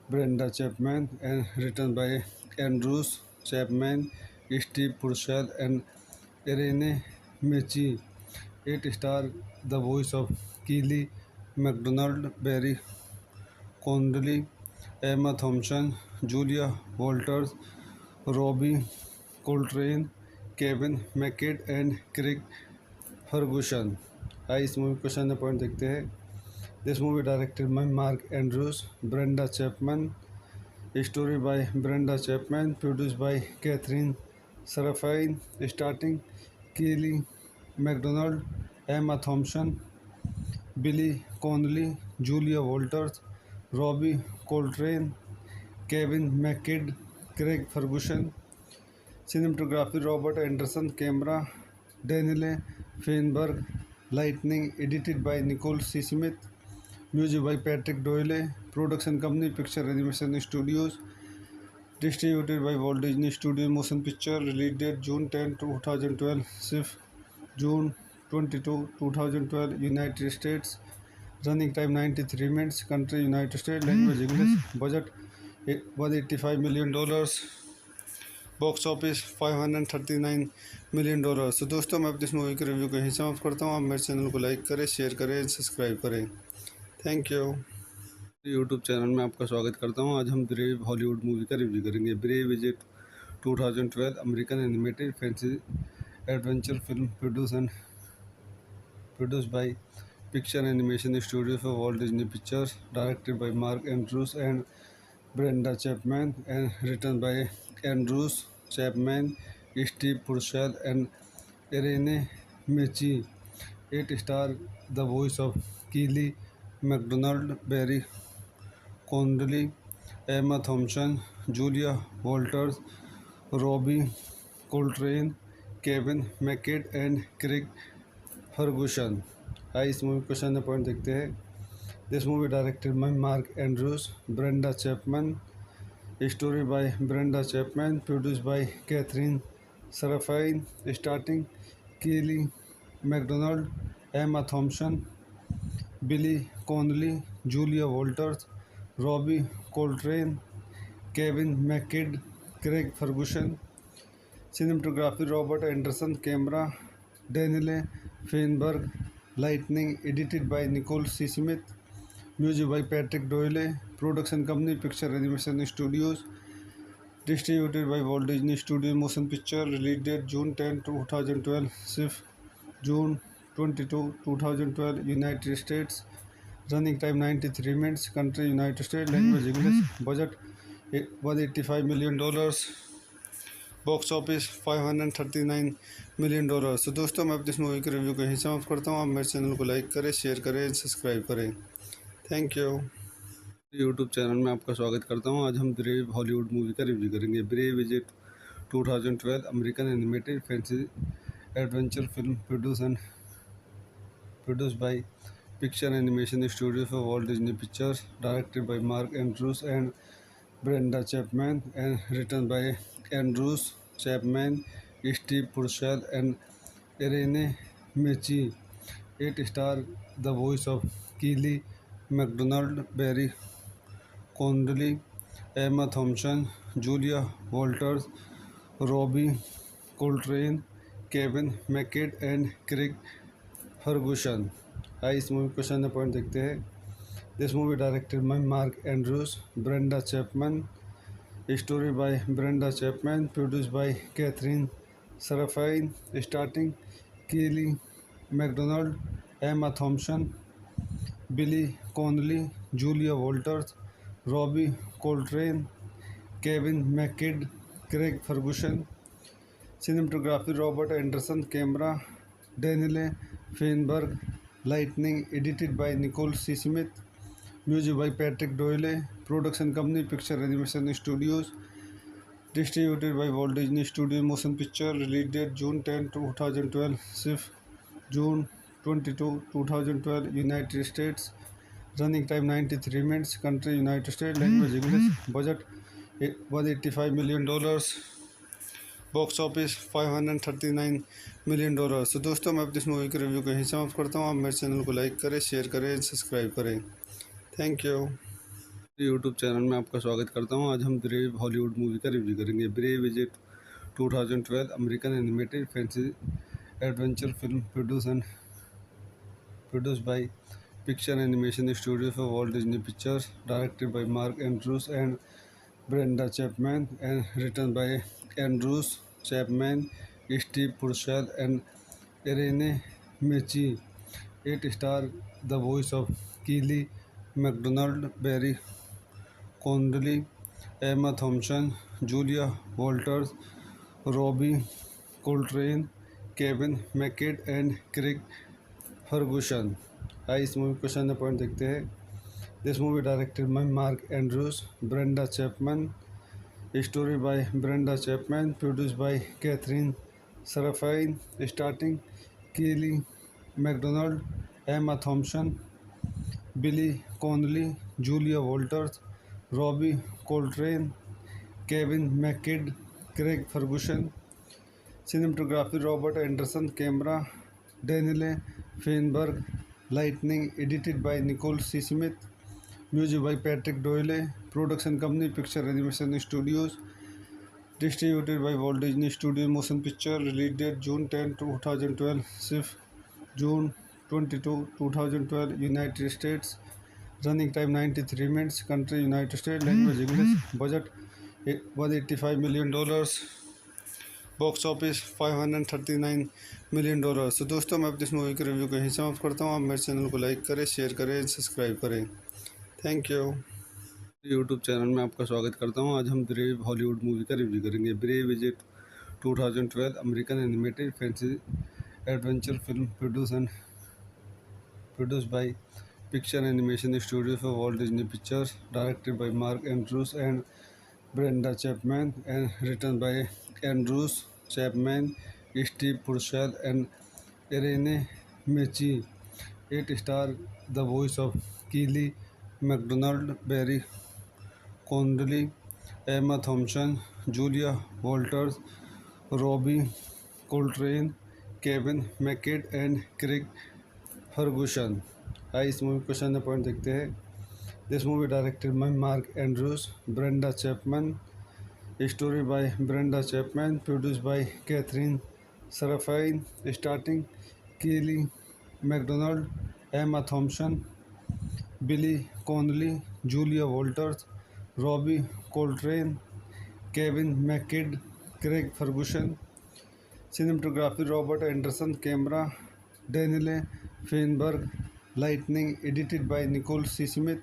Brenda Chapman, and written by Andrews, Chapman, Steve Purcell, and Irene Mechi. It stars the voice of Keely MacDonald, Barry Connolly, Emma Thompson, Julia Walters, Robbie Coltrane, Kevin McKidd, and Craig Ferguson। आइए इस movie question point देखते हैं। This movie directed by Mark Andrews, Brenda Chapman, story by Brenda Chapman, produced by Catherine Serafine, starting Kelly MacDonald, Emma Thompson, Billy Connolly, Julia Walters, Robbie Coltrane, Kevin McKidd, Craig Ferguson. Cinematography Robert Anderson, camera Daniele Feinberg, lighting edited by Nicole C. Smith, music by Patrick Doyle, production company Picture Animation Studios, distributed by Walt Disney Studio Motion Picture, release date June 10, 2012, shift June 22, 2012, United States, running time 93 minutes, country United States, language English, budget $185 million, box office $539 million। तो दोस्तों मैं अपनी इस movie के review को यहीं समाप्त करता हूँ। आप मेरे चैनल को लाइक करें, शेयर करें, सब्सक्राइब करें। Thank you. यूट्यूब चैनल में आपका स्वागत करता हूँ। आज हम ब्रेव हॉलीवुड मूवी का रिव्यू करेंगे। Brave is a 2012 American animated fancy adventure film produced by Picture Animation Studio for Walt Disney Pictures, directed by Mark Andrews and Brenda Chapman, and written by Andrews, Chapman, Steve Purcell, and Irene Michi. It stars the voice of Keely MacDonald, Barry Connolly, Emma Thompson, Julia Walters, Robbie Coltrane, Kevin McKidd, and Craig Ferguson। आइए इस movie question and point देखते हैं। This movie directed by Mark Andrews, Brenda Chapman, story by Brenda Chapman, produce by Katherine Sarafian, starting Kelly Macdonald, Emma Thompson, Billy Connolly, Julia Walters, Robbie Coltrane, Kevin McKidd, Craig Ferguson. Cinematography Robert Anderson, camera डेनिले Feinberg, lightning edited by Nicole C Smith, music by Patrick Doyle, production company picture animation studios, distributed by Walt Disney studio motion picture, release date June 10, 2012, shift June 22, 2012, United States, running time 93 minutes, country United states, language English, budget $185 million, box office $539 million। तो दोस्तों मैं अपनी इस movie के review को यहीं समाप्त करता हूँ। आप मेरे चैनल को लाइक करें, शेयर करें, सब्सक्राइब करें। Thank you. यूट्यूब चैनल में आपका स्वागत करता हूँ। आज हम ब्रेव हॉलीवुड मूवी का रिव्यू करेंगे। Brave is a 2012 American animated fancy adventure film produced by Picture Animation Studio for Walt Disney Pictures, directed by Mark Andrews and Brenda Chapman, and written by Andrews, Chapman, Steve Purcell, and Irene Michi. It stars the voice of Keely MacDonald, Barry Connolly, Emma Thompson, Julia Walters, Robbie Coltrane, Kevin McKidd, and Craig Ferguson। आइए इस movie question and point देखते हैं। This movie directed by Mark Andrews, Brenda Chapman, story by Brenda Chapman, produce by Katherine Sarafian, starting Kelly Macdonald, Emma Thompson, Billy Connolly, Julia Walters, Robbie Coltrane, Kevin McKidd, Craig Ferguson. Cinematography Robert Anderson, camera डेनिले Feinberg, lightning edited by Nicole C Smith, music by Patrick Doyle, production company picture animation studios, distributed by Walt Disney studio motion picture, release date June 10, 2012, shift June 22, 2012, United States, running time 93 minutes, country United states, language English, budget $185 million, box office $539 million। तो दोस्तों मैं अपनी इस movie के review को यहीं समाप्त करता हूँ। आप मेरे चैनल को लाइक करें, शेयर करें, सब्सक्राइब करें। Thank you. यूट्यूब चैनल में आपका स्वागत करता हूँ। आज हम ब्रेव हॉलीवुड मूवी का रिव्यू करेंगे। Brave is a 2012 American animated fancy adventure film produced by Picture Animation Studio for Walt Disney Pictures, directed by Mark Andrews and Brenda Chapman, and written by Andrews, Chapman, Steve Purcell, and Irene Michi. It stars the voice of Kelly Macdonald, Barry Connolly, Emma Thompson, Julia Walters, Robbie Coltrane, Kevin McKidd and Craig Ferguson. आइए इस movie को question point देखते हैं। This movie directed by Mark Andrews, Brenda Chapman, story by Brenda Chapman, produced by Katherine Sarafian, starting कीली Macdonald, Emma Thompson, Billy Connolly, Julia Walters, Robbie Coltrane, Kevin McKidd, Craig Ferguson. Cinematography Robert Anderson, camera डेनिले Feinberg, lightning edited by Nicole C Smith, music by Patrick Doyle, production company picture animation studios, distributed by Walt Disney studio motion picture, release date June 10, 2012, सिर्फ June 22, 2012, United States, running time 93 minutes, country United state, language English, budget $185 million, box office $539 million. तो दोस्तों मैं अपनी इस movie के review को यहीं समाप्त करता हूँ। आप मेरे चैनल को लाइक करें, शेयर करें, सब्सक्राइब करें। Thank you. यूट्यूब चैनल में आपका स्वागत करता हूँ। आज हम ब्रेव हॉलीवुड मूवी का रिव्यू करेंगे। Brave is a 2012 American animated fantasy adventure film produced by Picture Animation Studio for Walt Disney Pictures, directed by Mark Andrews and Brenda Chapman, and written by Andrews, Chapman, Steve Purcell, and Irene Mechi. It stars the voice of Keely MacDonald, Barry Connolly, Emma Thompson, Julia Walters, Robbie Coltrane, Kevin McKidd, and Craig Ferguson। आइए इस movie को question point देखते हैं। This movie directed by Mark Andrews, Brenda Chapman, story by Brenda Chapman, produced by Katherine Sarafian, starting कीली Macdonald, Emma Thompson, Billy Connolly, Julia Walters, Robbie Coltrane, Kevin McKidd, Craig Ferguson. Cinematography Robert Anderson, camera डेनिले Feinberg, lightning edited by Nicole C Smith,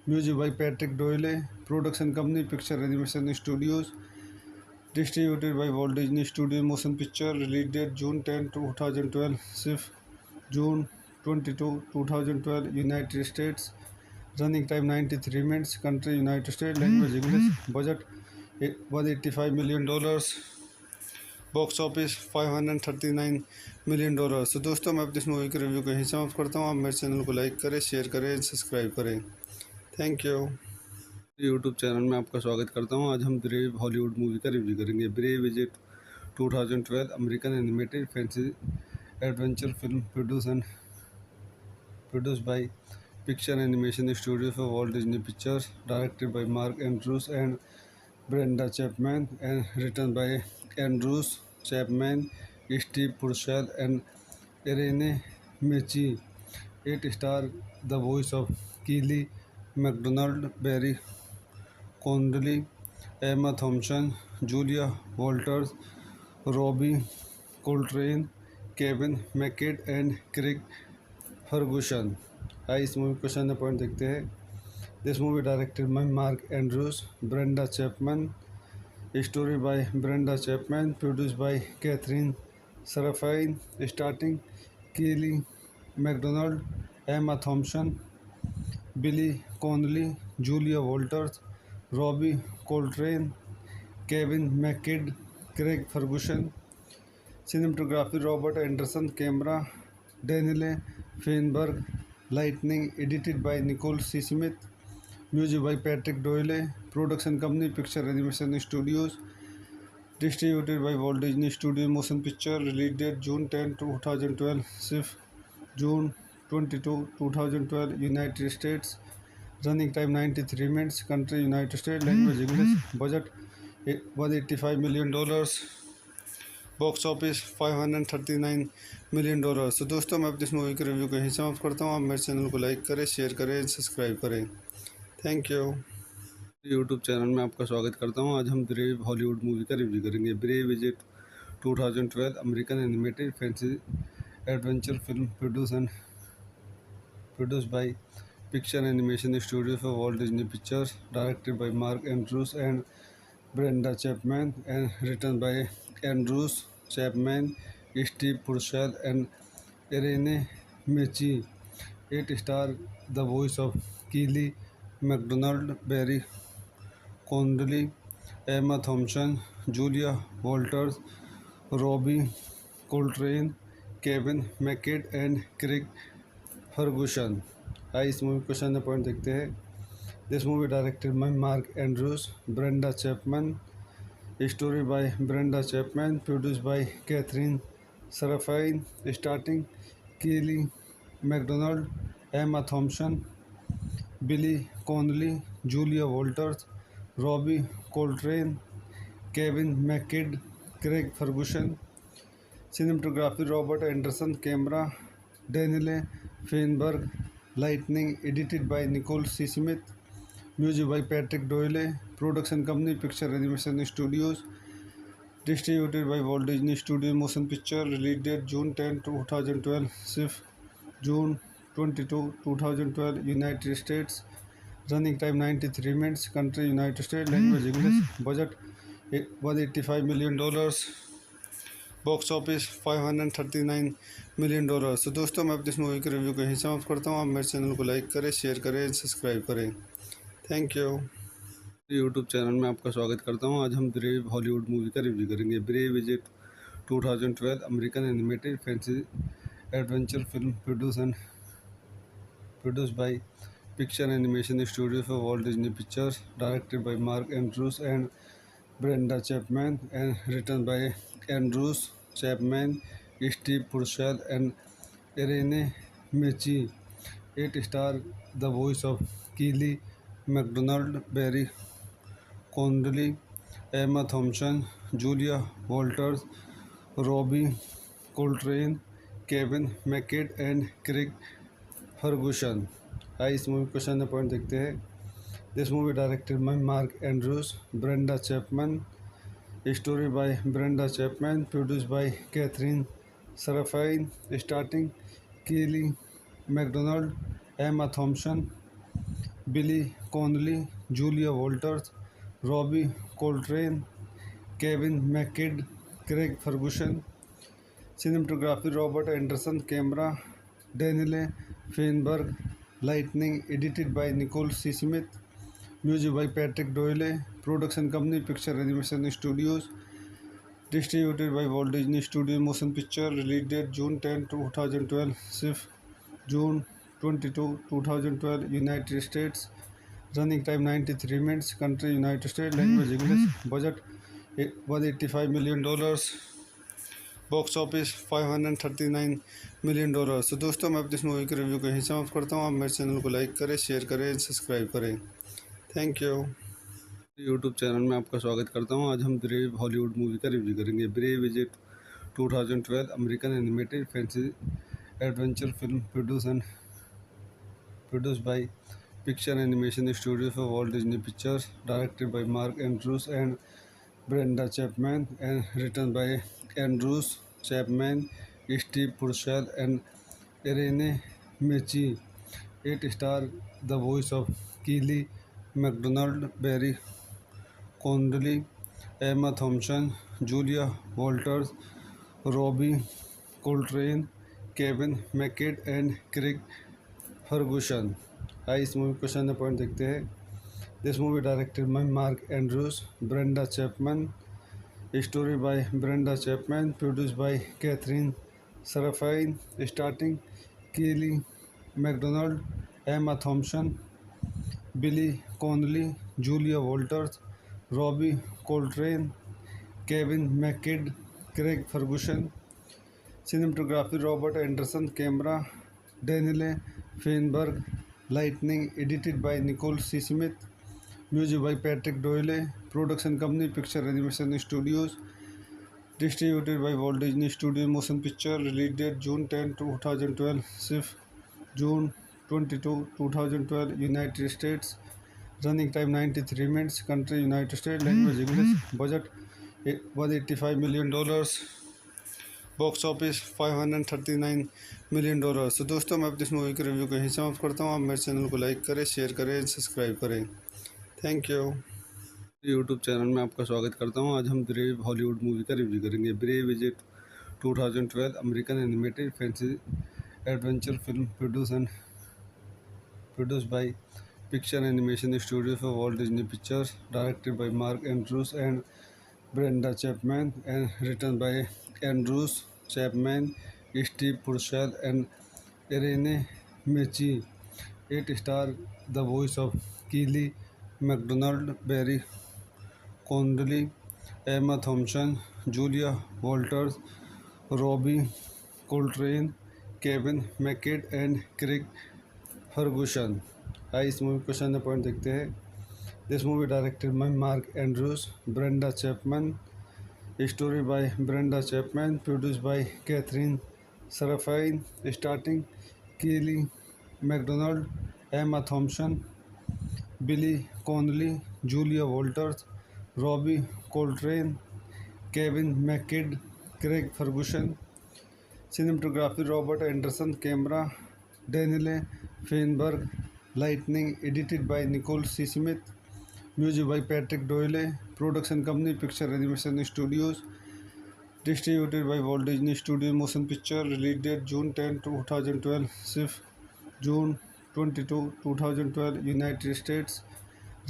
music by Patrick Doyle, production company picture animation studios, distributed by Walt Disney studio motion picture, release date June 10, 2012, सिर्फ June 22, 2012, United States, running time 93 minutes, country United state, language English, budget $185 million, box office $539 million. तो दोस्तों मैं अपनी इस movie के review को यहीं समाप्त करता हूँ। आप मेरे चैनल को लाइक करें, शेयर करें, सब्सक्राइब करें। Thank you. यूट्यूब चैनल में आपका स्वागत करता हूँ। आज हम ब्रेव हॉलीवुड मूवी का रिव्यू करेंगे। Brave is a 2012 American animated fantasy adventure film produced by Picture Animation Studio for Walt Disney Pictures, directed by Mark Andrews and Brenda Chapman, and written by Andrews, Chapman, Steve Purcell, and Irene Mechi. It stars the voice of Keely MacDonald, Barry Connolly, Emma Thompson, Julia Walters, Robbie Coltrane, Kevin McKidd, and Craig Ferguson। आइए इस movie को question point देखते हैं। This movie directed by Mark Andrews, Brenda Chapman, story by Brenda Chapman, produced by Katherine Sarafian, starting कीली Macdonald, Emma Thompson, Billy Connolly, Julia Walters, Robbie Coltrane, Kevin McKidd, Craig Ferguson. Cinematography Robert Anderson, camera डेनिले Feinberg, lightning edited by Nicole C Smith, music by Patrick Doyle, production company picture animation studios, distributed by Walt Disney studio motion picture, release date June 10, 2012, सिर्फ June 22, 2012, United States, running time 93 minutes, country United state, language English, budget $185 million, box office $539 million. तो दोस्तों मैं अपनी इस movie के review को यहीं समाप्त करता हूँ। आप मेरे चैनल को लाइक करें, शेयर करें, सब्सक्राइब करें। Thank you. यूट्यूब चैनल में आपका स्वागत करता हूँ। आज हम ब्रेव हॉलीवुड मूवी का रिव्यू करेंगे। Brave is a 2012 American animated fantasy adventure film produced by Picture Animation Studio for Walt Disney Pictures, directed by Mark Andrews and Brenda Chapman, and written by Andrews, Chapman, Steve Purcell, and Irene Mechi. It stars the voice of Keely MacDonald, Barry Connolly, Emma Thompson, Julia Walters, Robbie Coltrane, Kevin McKidd and Craig Ferguson. आइए इस movie question point देखते हैं. This movie directed by Mark Andrews, Brenda Chapman, story by Brenda Chapman, produce by Katherine Sarafian, starting Kelly Macdonald, Emma Thompson, Billy Connolly, Julia Walters, Robbie Coltrane, Kevin McKidd, Craig Ferguson. Cinematography Robert Anderson, camera Daniele Feinberg, lighting edited by Nicole C. Smith, music by Patrick Doyle, production company Picture Animation Studios, distributed by Walt Disney Studios Motion Picture, release date June 10, 2012, shift June 22, 2012, United States, running time 93 minutes, country United States, language English, budget $185 million, box office $539 million. तो दोस्तों मैं अपनी इस movie के review को यहीं समाप्त करता हूँ. आप मेरे चैनल को लाइक करें, शेयर करें, सब्सक्राइब करें. Thank you. यूट्यूब चैनल में आपका स्वागत करता हूँ. आज हम ब्रेव हॉलीवुड मूवी का रिव्यू करेंगे. Brave is a 2012 American animated fancy adventure film produced by picture animation studio for Walt Disney pictures, directed by Mark Andrews and Brenda Chapman, and written by Andrews, Chapman, Steve Purcell, and Irene Mechi. It stars the voice of Keely MacDonald, Barry Connolly, Emma Thompson, Julia Walters, Robbie Coltrane, Kevin McKidd and Craig Ferguson. आइए इस movie question point देखते हैं. This movie directed by Mark Andrews, Brenda Chapman, story by Brenda Chapman, produced by Catherine Seraphine, starting Kelly MacDonald, Emma Thompson, Billy Connolly, Julia Walters, Robbie Coltrane, Kevin McKidd, Craig Ferguson. Cinematography Robert Anderson, camera Daniele Feinberg, lighting edited by Nicole C. Smith, music by Patrick Doyle, production company Picture Animation Studios, distributed by Walt Disney Studios Motion Picture, release date June 10, 2012, shift June 22, 2012, United States, running time 93 minutes, country United States, language English, budget $185 million, box office $539 million. तो दोस्तों मैं अपनी इस movie के review को यहीं समाप्त करता हूँ. आप मेरे चैनल को लाइक करें, शेयर करें, सब्सक्राइब करें. Thank you. यूट्यूब चैनल में आपका स्वागत करता हूँ. आज हम ब्रेव हॉलीवुड मूवी का रिव्यू करेंगे. Brave is a 2012 American animated fancy adventure film produced by picture animation studio for Walt Disney pictures, directed by Mark Andrews and Brenda Chapman, and written by Andrews, Chapman, Steve Purcell, and Irene Mechi. It stars the voice of Keely MacDonald, Barry Connolly, Emma Thompson, Julia Walters, Robbie Coltrane, Kevin McKidd and Craig Ferguson. आइए इस movie question point देखते हैं. This movie directed by Mark Andrews, Brenda Chapman, story by Brenda Chapman, produced by Catherine Seraphine, starting Kelly MacDonald, Emma Thompson, Billy Connolly, Julia Walters, Robbie Coltrane, Kevin McKidd, Craig Ferguson. Cinematography Robert Anderson, camera Daniele Feinberg, lighting edited by Nicole C. Smith, music by Patrick Doyle, production company Picture Animation Studios, distributed by Walt Disney Studios Motion Picture, release date June 10, 2012, shift June 22, 2012, United States, running time 93 minutes, country United States, language English, budget $185 million, box office $539 million. तो दोस्तों, मैं अपनी इस movie के review को यहीं समाप्त करता हूँ। आप मेरे चैनल को लाइक करें, शेयर करें, सब्सक्राइब करें। Thank you. यूट्यूब चैनल में आपका स्वागत करता हूँ। आज हम ब्रेव हॉलीवुड मूवी का रिव्यू करेंगे। Brave is a 2012 American animated fantasy adventure film produced by Picture Animation Studio for Walt Disney Pictures, directed by Mark Andrews and Brenda Chapman, and written by Andrews, Chapman, Steve Purcell, and Irene Mechi. It stars the voice of Keely MacDonald, Barry Connolly, Emma Thompson, Julia Walters, Robbie Coltrane, Kevin McKidd, and Craig Ferguson। आइए इस movie को question point देखते हैं। This movie directed by Mark Andrews, Brenda Chapman, story by Brenda Chapman, produce by Katherine Sarafian, starting Kelly Macdonald, Emma Thompson, Billy Connolly, Julia Walters, Robbie Coltrane, Kevin McKidd, Craig Ferguson. Cinematography Robert Anderson, camera डेनिले Feinberg, lightning edited by Nicole C Smith, music by Patrick Doyle, production company picture animation studios, distributed by Walt Disney studio motion picture, release date June 10, 2012, सिर्फ June 22, 2012, United States,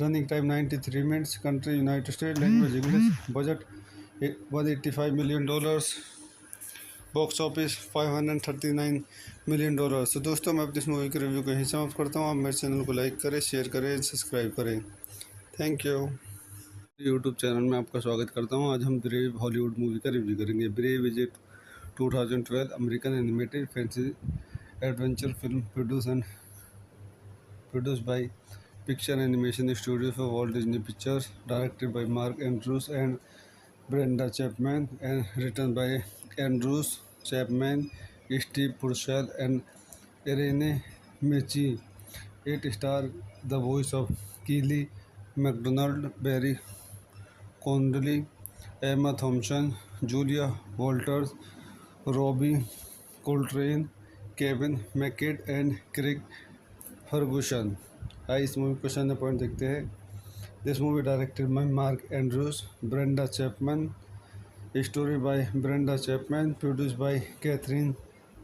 running time 93 minutes, country United state, language English, budget $185 million, box office $539 million. तो दोस्तों, मैं अपनी इस movie के review को यहीं समाप्त करता हूँ। आप मेरे चैनल को लाइक करें, शेयर करें, सब्सक्राइब करें। Thank you. यूट्यूब चैनल में आपका स्वागत करता हूँ। आज हम ब्रेव हॉलीवुड मूवी का रिव्यू करेंगे। Brave is a 2012 American animated fantasy adventure film produced by Picture Animation Studio for Walt Disney Pictures, directed by Mark Andrews and Brenda Chapman, and written by Andrews, Chapman, Steve Purcell, and Irene Mechi. It stars the voice of Keely MacDonald, Barry Connolly, Emma Thompson, Julia Walters, Robbie Coltrane, Kevin McKidd, and Craig Ferguson। आइए इस movie question point देखते हैं। This movie directed by Mark Andrews, Brenda Chapman, story by Brenda Chapman, produce by Katherine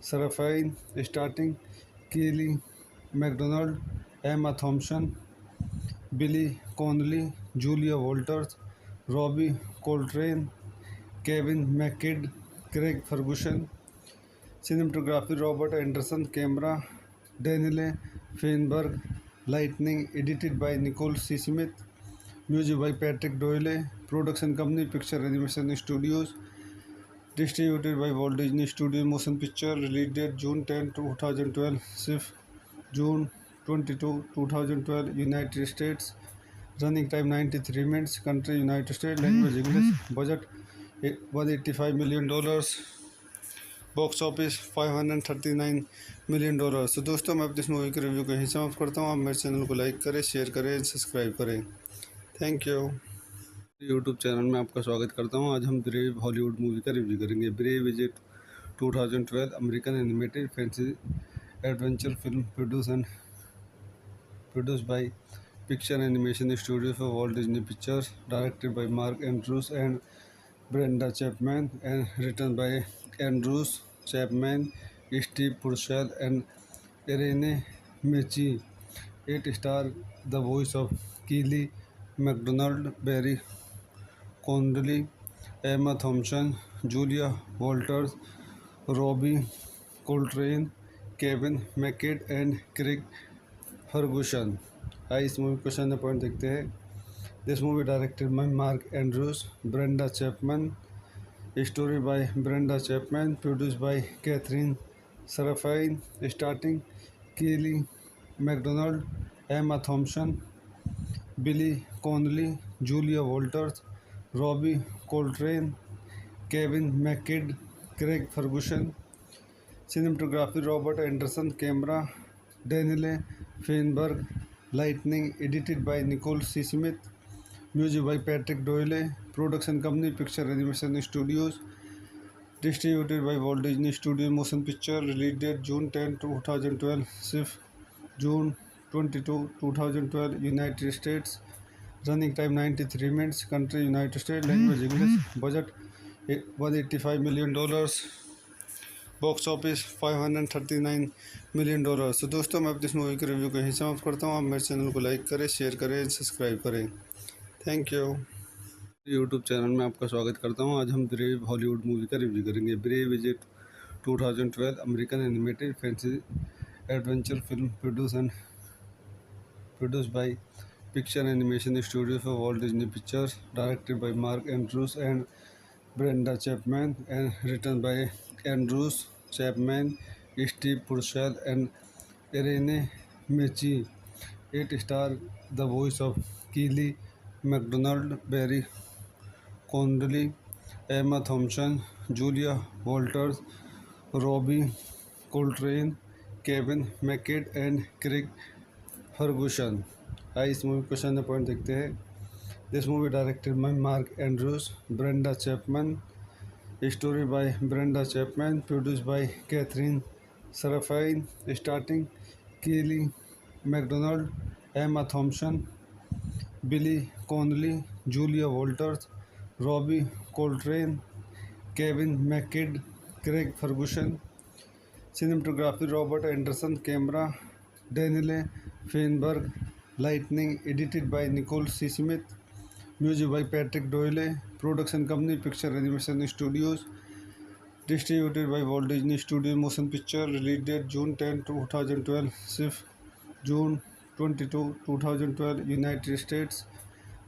Sarafian, starting Kelly Macdonald, Emma Thompson, Billy Connolly, Julia Walters, Robbie Coltrane, Kevin McKidd, Craig Ferguson. Cinematography Robert Anderson, camera डेनिले Feinberg, lightning edited by Nicole C Smith, music by Patrick Doyle, production company picture animation studios, distributed by Walt Disney studio motion picture, release date June 10, 2012, सिर्फ June 22, 2012, United States, running time 93 minutes, country United state, language English, budget $185 million, box office $539 million. तो दोस्तों, मैं अपनी इस movie के review को यहीं समाप्त करता हूँ। आप मेरे चैनल को लाइक करें, शेयर करें, सब्सक्राइब करें। Thank you. यूट्यूब चैनल में आपका स्वागत करता हूँ। आज हम ब्रेव हॉलीवुड मूवी का रिव्यू करेंगे। Brave is a 2012 American animated fantasy adventure film produced by Picture Animation Studio for Walt Disney Pictures, directed by Mark Andrews and Brenda Chapman, and written by Andrews, Chapman, Steve Purcell, and Irene Mechi. It stars the voice of Keely MacDonald, Barry Connolly, Emma Thompson, Julia Walters, Robbie Coltrane, Kevin McKidd, and Craig Ferguson। आइए इस movie question point देखते हैं। This movie directed by Mark Andrews, Brenda Chapman, story by Brenda Chapman, produce by Katherine Sarafian, starting Kelly Macdonald, Emma Thompson, Billy Connolly, Julia Walters, Robbie Coltrane, Kevin McKidd, Craig Ferguson. Cinematography Robert Anderson, camera डेनिले Feinberg, lightning edited by Nicole C Smith, music by Patrick Doyle, production company picture animation studios, Distributed by Walt Disney Studios Motion Picture. Release date June 10, 2012. Shift June 22, 2012. United States. Running time 93 minutes. Country United States. Language English. Budget $185 million. Box office $539 million। तो दोस्तों, मैं अपनी इस movie के review को यहीं समाप्त करता हूँ। आप मेरे चैनल को लाइक करें, शेयर करें, सब्सक्राइब करें। Thank you. यूट्यूब चैनल में आपका स्वागत करता हूँ। आज हम ब्रेव हॉलीवुड मूवी का रिव्यू करेंगे। Brave is a 2012 American animated fancy adventure film produced by Picture Animation Studios for Walt Disney Pictures, directed by Mark Andrews and Brenda Chapman, and written by Andrews, Chapman, Steve Purcell, and Irene Michi. It stars the voice of Kelly MacDonald, Barry Connolly, Emma Thompson, Julia Walters, Robbie Coltrane, Kevin McKidd, and Craig Ferguson। आइए इस movie question and point देखते हैं। This movie directed by Mark Andrews, Brenda Chapman, story by Brenda Chapman, produce by Katherine Sarafian, starting Kelly Macdonald, Emma Thompson, Billy Connolly, Julia Walters, Robbie Coltrane, Kevin McKidd, Craig Ferguson. Cinematography Robert Anderson, camera डेनिले Feinberg, lightning edited by Nicole C Smith, music by Patrick Doyle, production company picture animation studios, distributed by Walt Disney studio motion picture. Release date June 10, 2012। Shift June 22, 2012। United States.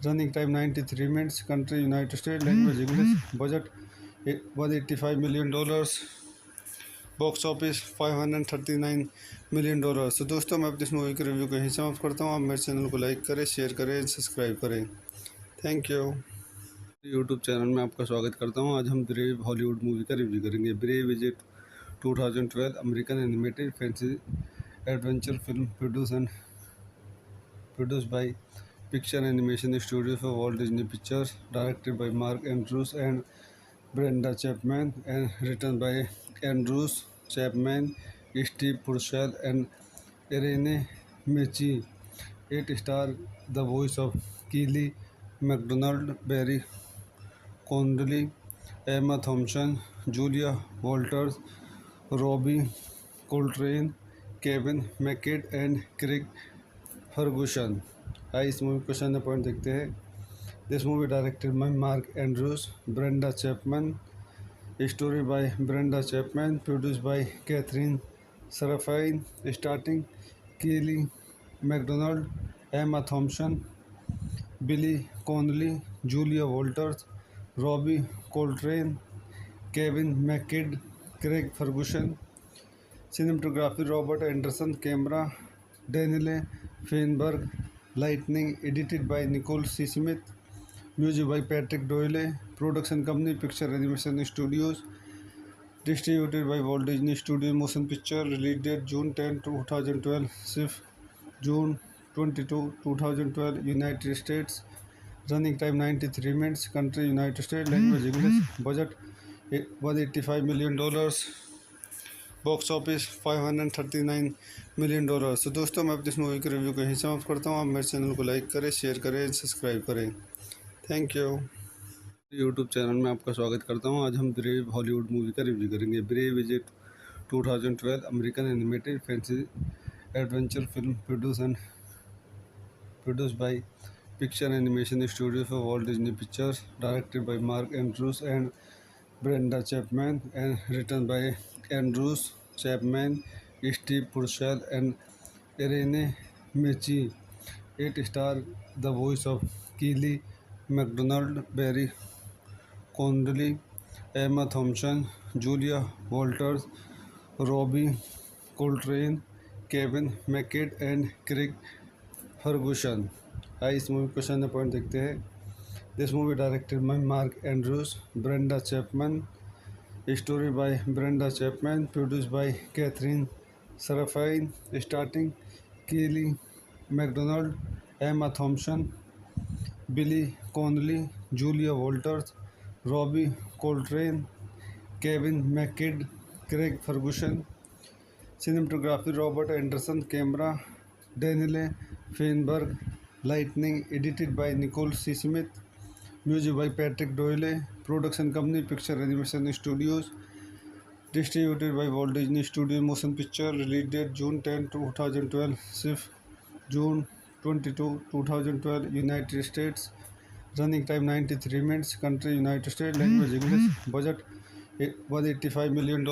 Running time 93 minutes. Country United states. Language English. Budget $185 million। Box office $539 million। तो दोस्तों, मैं अपनी इस movie के review को यहीं समाप्त करता हूँ। आप मेरे चैनल को लाइक करें, शेयर करें, सब्सक्राइब करें। Thank you. यूट्यूब चैनल में आपका स्वागत करता हूँ। आज हम ब्रेव हॉलीवुड मूवी का रिव्यू करेंगे। Brave is a 2012 American animated fancy adventure film produced by Picture Animation Studios for Walt Disney Pictures, directed by Mark Andrews and Brenda Chapman, and written by Andrews, Chapman, Steve Purcell, and Irene Michi. It stars the voice of Kelly MacDonald, Barry Connolly, Emma Thompson, Julia Walters, Robbie Coltrane, Kevin McKidd, and Craig Ferguson। आइए इस movie question and point देखते हैं। This movie directed by Mark Andrews, Brenda Chapman, story by Brenda Chapman, produce by Katherine Sarafian, starting Kelly Macdonald, Emma Thompson, Billy Connolly, Julia Walters, Robbie Coltrane, Kevin McKidd, Craig Ferguson. Cinematography Robert Anderson, camera डेनिले Feinberg, lightning edited by Nicole C Smith, music by Patrick Doyle, production company picture animation studios, distributed by Walt Disney studio motion picture. Release date June 10, 2012। Shift June 22, 2012। United States. Running time 93 minutes. Country United states. Language English. Budget $185 million। Box office $539 million। तो दोस्तों, मैं अपनी इस movie के review को यहीं समाप्त करता हूँ। आप मेरे चैनल को लाइक करें, शेयर करें, सब्सक्राइब करें। Thank you. यूट्यूब चैनल में आपका स्वागत करता हूँ। आज हम ब्रेव हॉलीवुड मूवी का रिव्यू करेंगे। Brave is a 2012 American animated fancy adventure film produced by Picture Animation Studios for Walt Disney Pictures, directed by Mark Andrews and Brenda Chapman, and written by Andrews, Chapman, Steve Purcell, and Irene Michi. It stars the voice of Kelly MacDonald, Barry Connolly, Emma Thompson, Julia Walters, Robbie Coltrane, Kevin McKidd, and Craig Ferguson। आइए इस movie question and point देखते हैं। This movie directed by Mark Andrews, Brenda Chapman, story by Brenda Chapman, produce by Katherine Sarafian, starting Kelly Macdonald, Emma Thompson, Billy Connolly, Julia Walters, Robbie Coltrane, Kevin McKidd, Craig Ferguson. Cinematography Robert Anderson, camera Daniele Feinberg, lighting edited by Nicole C. Smith, music by Patrick Doyle, production company Picture Animation Studios, distributed by Walt Disney Studios Motion Picture, release date June 10, 2012, shift June 22, 2012, United States, running time 93 minutes, country United States, language English, budget $185 million,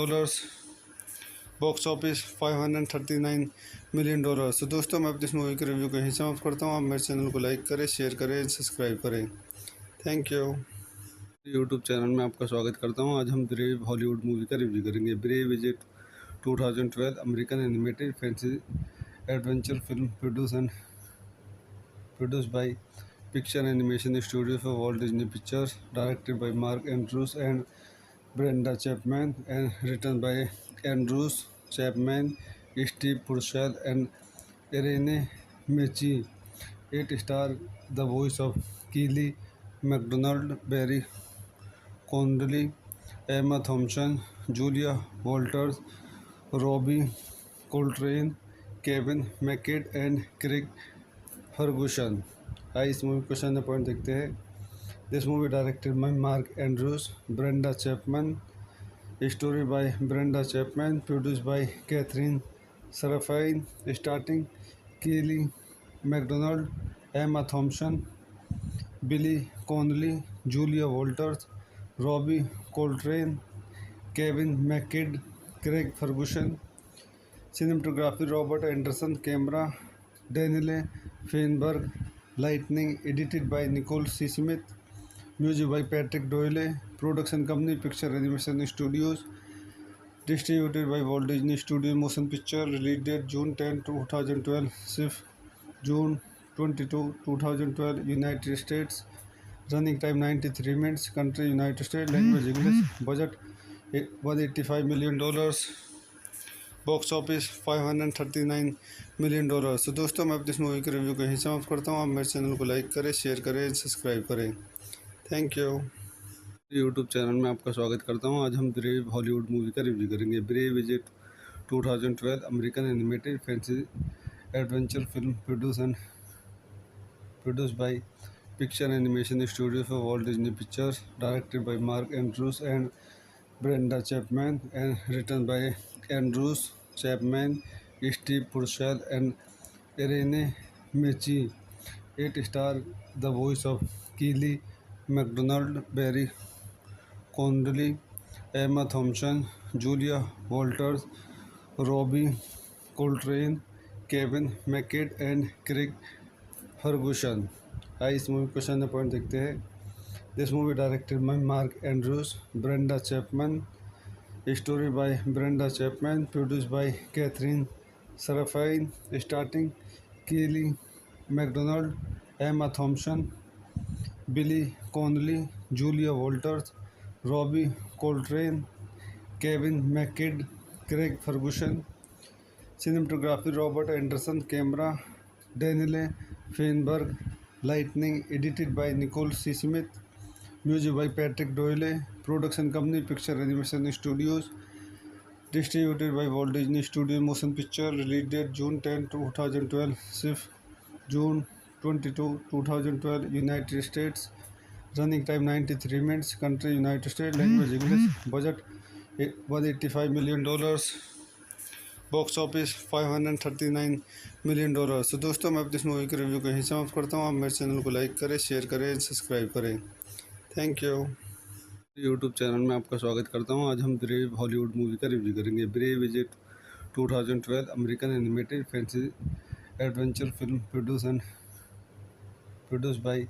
box office $539 million. तो दोस्तों, मैं अपनी इस movie के review को यहीं समाप्त करता हूँ। आप मेरे चैनल को लाइक करें, शेयर करें, सब्सक्राइब करें। Thank you. यूट्यूब चैनल में आपका स्वागत करता हूँ। आज हम ब्रेव हॉलीवुड मूवी का रिव्यू करेंगे। Brave is a 2012 American animated fantasy adventure film produced by picture animation studio for Walt Disney pictures, directed by Mark Andrews and Brenda Chapman, and written by Andrews Chapman, Steve Purcell, and Irene Mechi. It stars the voice of Kelly MacDonald, Barry Connolly, Emma Thompson, Julia Walters, Robbie Coltrane, Kevin McKidd, and Craig Ferguson। आइए इस movie question point देखते हैं। This movie directed by Mark Andrews, Brenda Chapman, story by Brenda Chapman, produced by Catherine Serafine, starring Kelly MacDonald, Emma Thompson, Billy Connolly, Julia Walters, Robbie Coltrane, Kevin McKidd, Craig Ferguson. Cinematography Robert Anderson, camera Daniele Feinberg, lighting edited by Nicole C. Smith, music by Patrick Doyle, production company Picture Animation Studios, distributed by Walt Disney Studios Motion Picture, release date June 10, 2012, shift June 22, 2012, United States, running time 93 minutes, country United States, language English, budget $185 million, box office $539 million. तो दोस्तों, मैं अपनी इस movie के review को यहीं समाप्त करता हूँ। आप मेरे चैनल को लाइक करें, शेयर करें, सब्सक्राइब करें। Thank you. यूट्यूब चैनल में आपका स्वागत करता हूँ। आज हम ब्रेव हॉलीवुड मूवी का रिव्यू करेंगे। Brave is a 2012 American animated fantasy adventure film produced by picture animation studio for Walt Disney pictures, directed by Mark Andrews and Brenda Chapman, and written by Andrews Chapman, Steve Purcell, and Irene Mecchi. It stars the voice of Kelly MacDonald, Barry Connolly, Emma Thompson, Julia Walters, Robbie Coltrane, Kevin McKidd, and Craig Ferguson। आइए इस movie question point देखते हैं। This movie directed by Mark Andrews, Brenda Chapman, story by Brenda Chapman, produced by Catherine Serafine, starring Kelly MacDonald, Emma Thompson, Billy Connolly, Julia Walters, Robbie Coltrane, Kevin McKidd, Craig Ferguson. Cinematography Robert Anderson, camera Daniele Feinberg, lighting edited by Nicole C. Smith, music by Patrick Doyle, production company Picture Animation Studios, distributed by Walt Disney Studios Motion Picture, release date June 10, 2012, shift June 22, 2012, United States, running time 93 minutes, country United States, language English, budget $185 million, box office $539 million. तो दोस्तों, मैं अपनी इस movie के review को यहीं समाप्त करता हूँ। आप मेरे चैनल को लाइक करें, शेयर करें, सब्सक्राइब करें। Thank you. यूट्यूब चैनल में आपका स्वागत करता हूँ। आज हम ब्रेव हॉलीवुड मूवी का रिव्यू करेंगे। Brave is a 2012 American animated fantasy adventure film produced by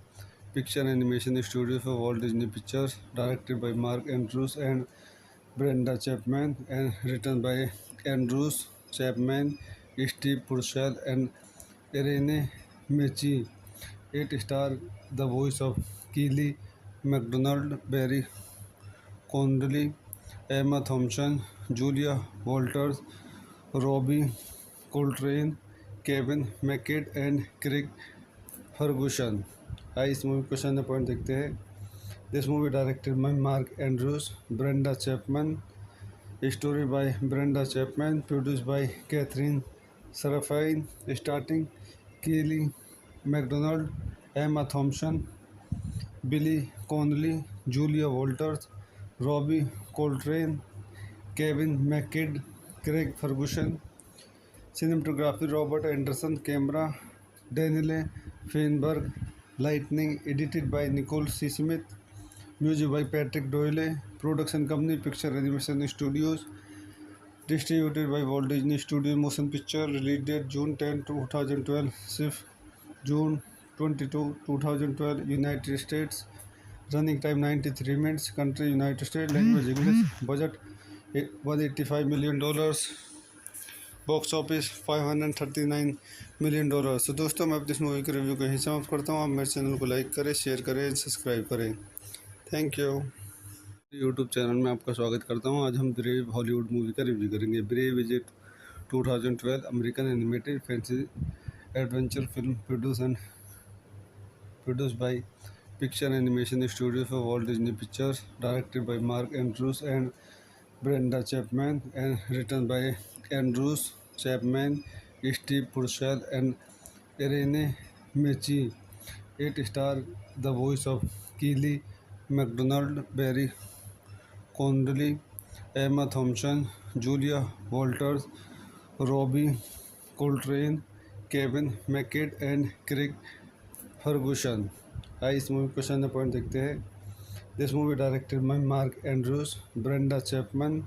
picture animation studio for Walt Disney pictures, directed by Mark Andrews and Brenda Chapman, and written by Andrews Chapman, Steve Purcell, and Irene Mecchi. It stars the voice of Kelly MacDonald, Barry Connolly, Emma Thompson, Julia Walters, Robbie Coltrane, Kevin McKidd, and Craig Ferguson। आइए इस movie question point देखते हैं। This movie directed by Mark Andrews, Brenda Chapman, story by Brenda Chapman, produced by Catherine Serafine, starting Kelly MacDonald, Emma Thompson, Billy Connolly, Julia Walters, Robbie Coltrane, Kevin McKidd, Craig Ferguson. Cinematography Robert Anderson, camera Daniele Feinberg, lighting edited by Nicole C. Smith, music by Patrick Doyle, production company Picture Animation Studios, distributed by Walt Disney Studios Motion Picture, release date June 10, 2012, shift June 22, 2012, United States, running time 93 minutes, country United States, language English, budget $185 million, box office $539 million। तो दोस्तों मैं अपनी इस movie के review को यहीं समाप्त करता हूँ। आप मेरे चैनल को लाइक करें, शेयर करें, सब्सक्राइब करें। Thank you. यूट्यूब चैनल में आपका स्वागत करता हूँ। आज हम ब्रेव हॉलीवुड मूवी का रिव्यू करेंगे। Brave is a 2012 American animated fantasy adventure film produced by Picture Animation Studio for Walt Disney Pictures, directed by Mark Andrews and Brenda Chapman, and written by Andrews, Chapman, Steve Purcell, and Irene Mechi. It stars the voice of Keely MacDonald, Barry Connolly, Emma Thompson, Julia Walters, Robbie Coltrane, Kevin McKidd, and Craig Ferguson। आइए इस movie को question point देखते हैं। This movie directed by Mark Andrews, Brenda Chapman,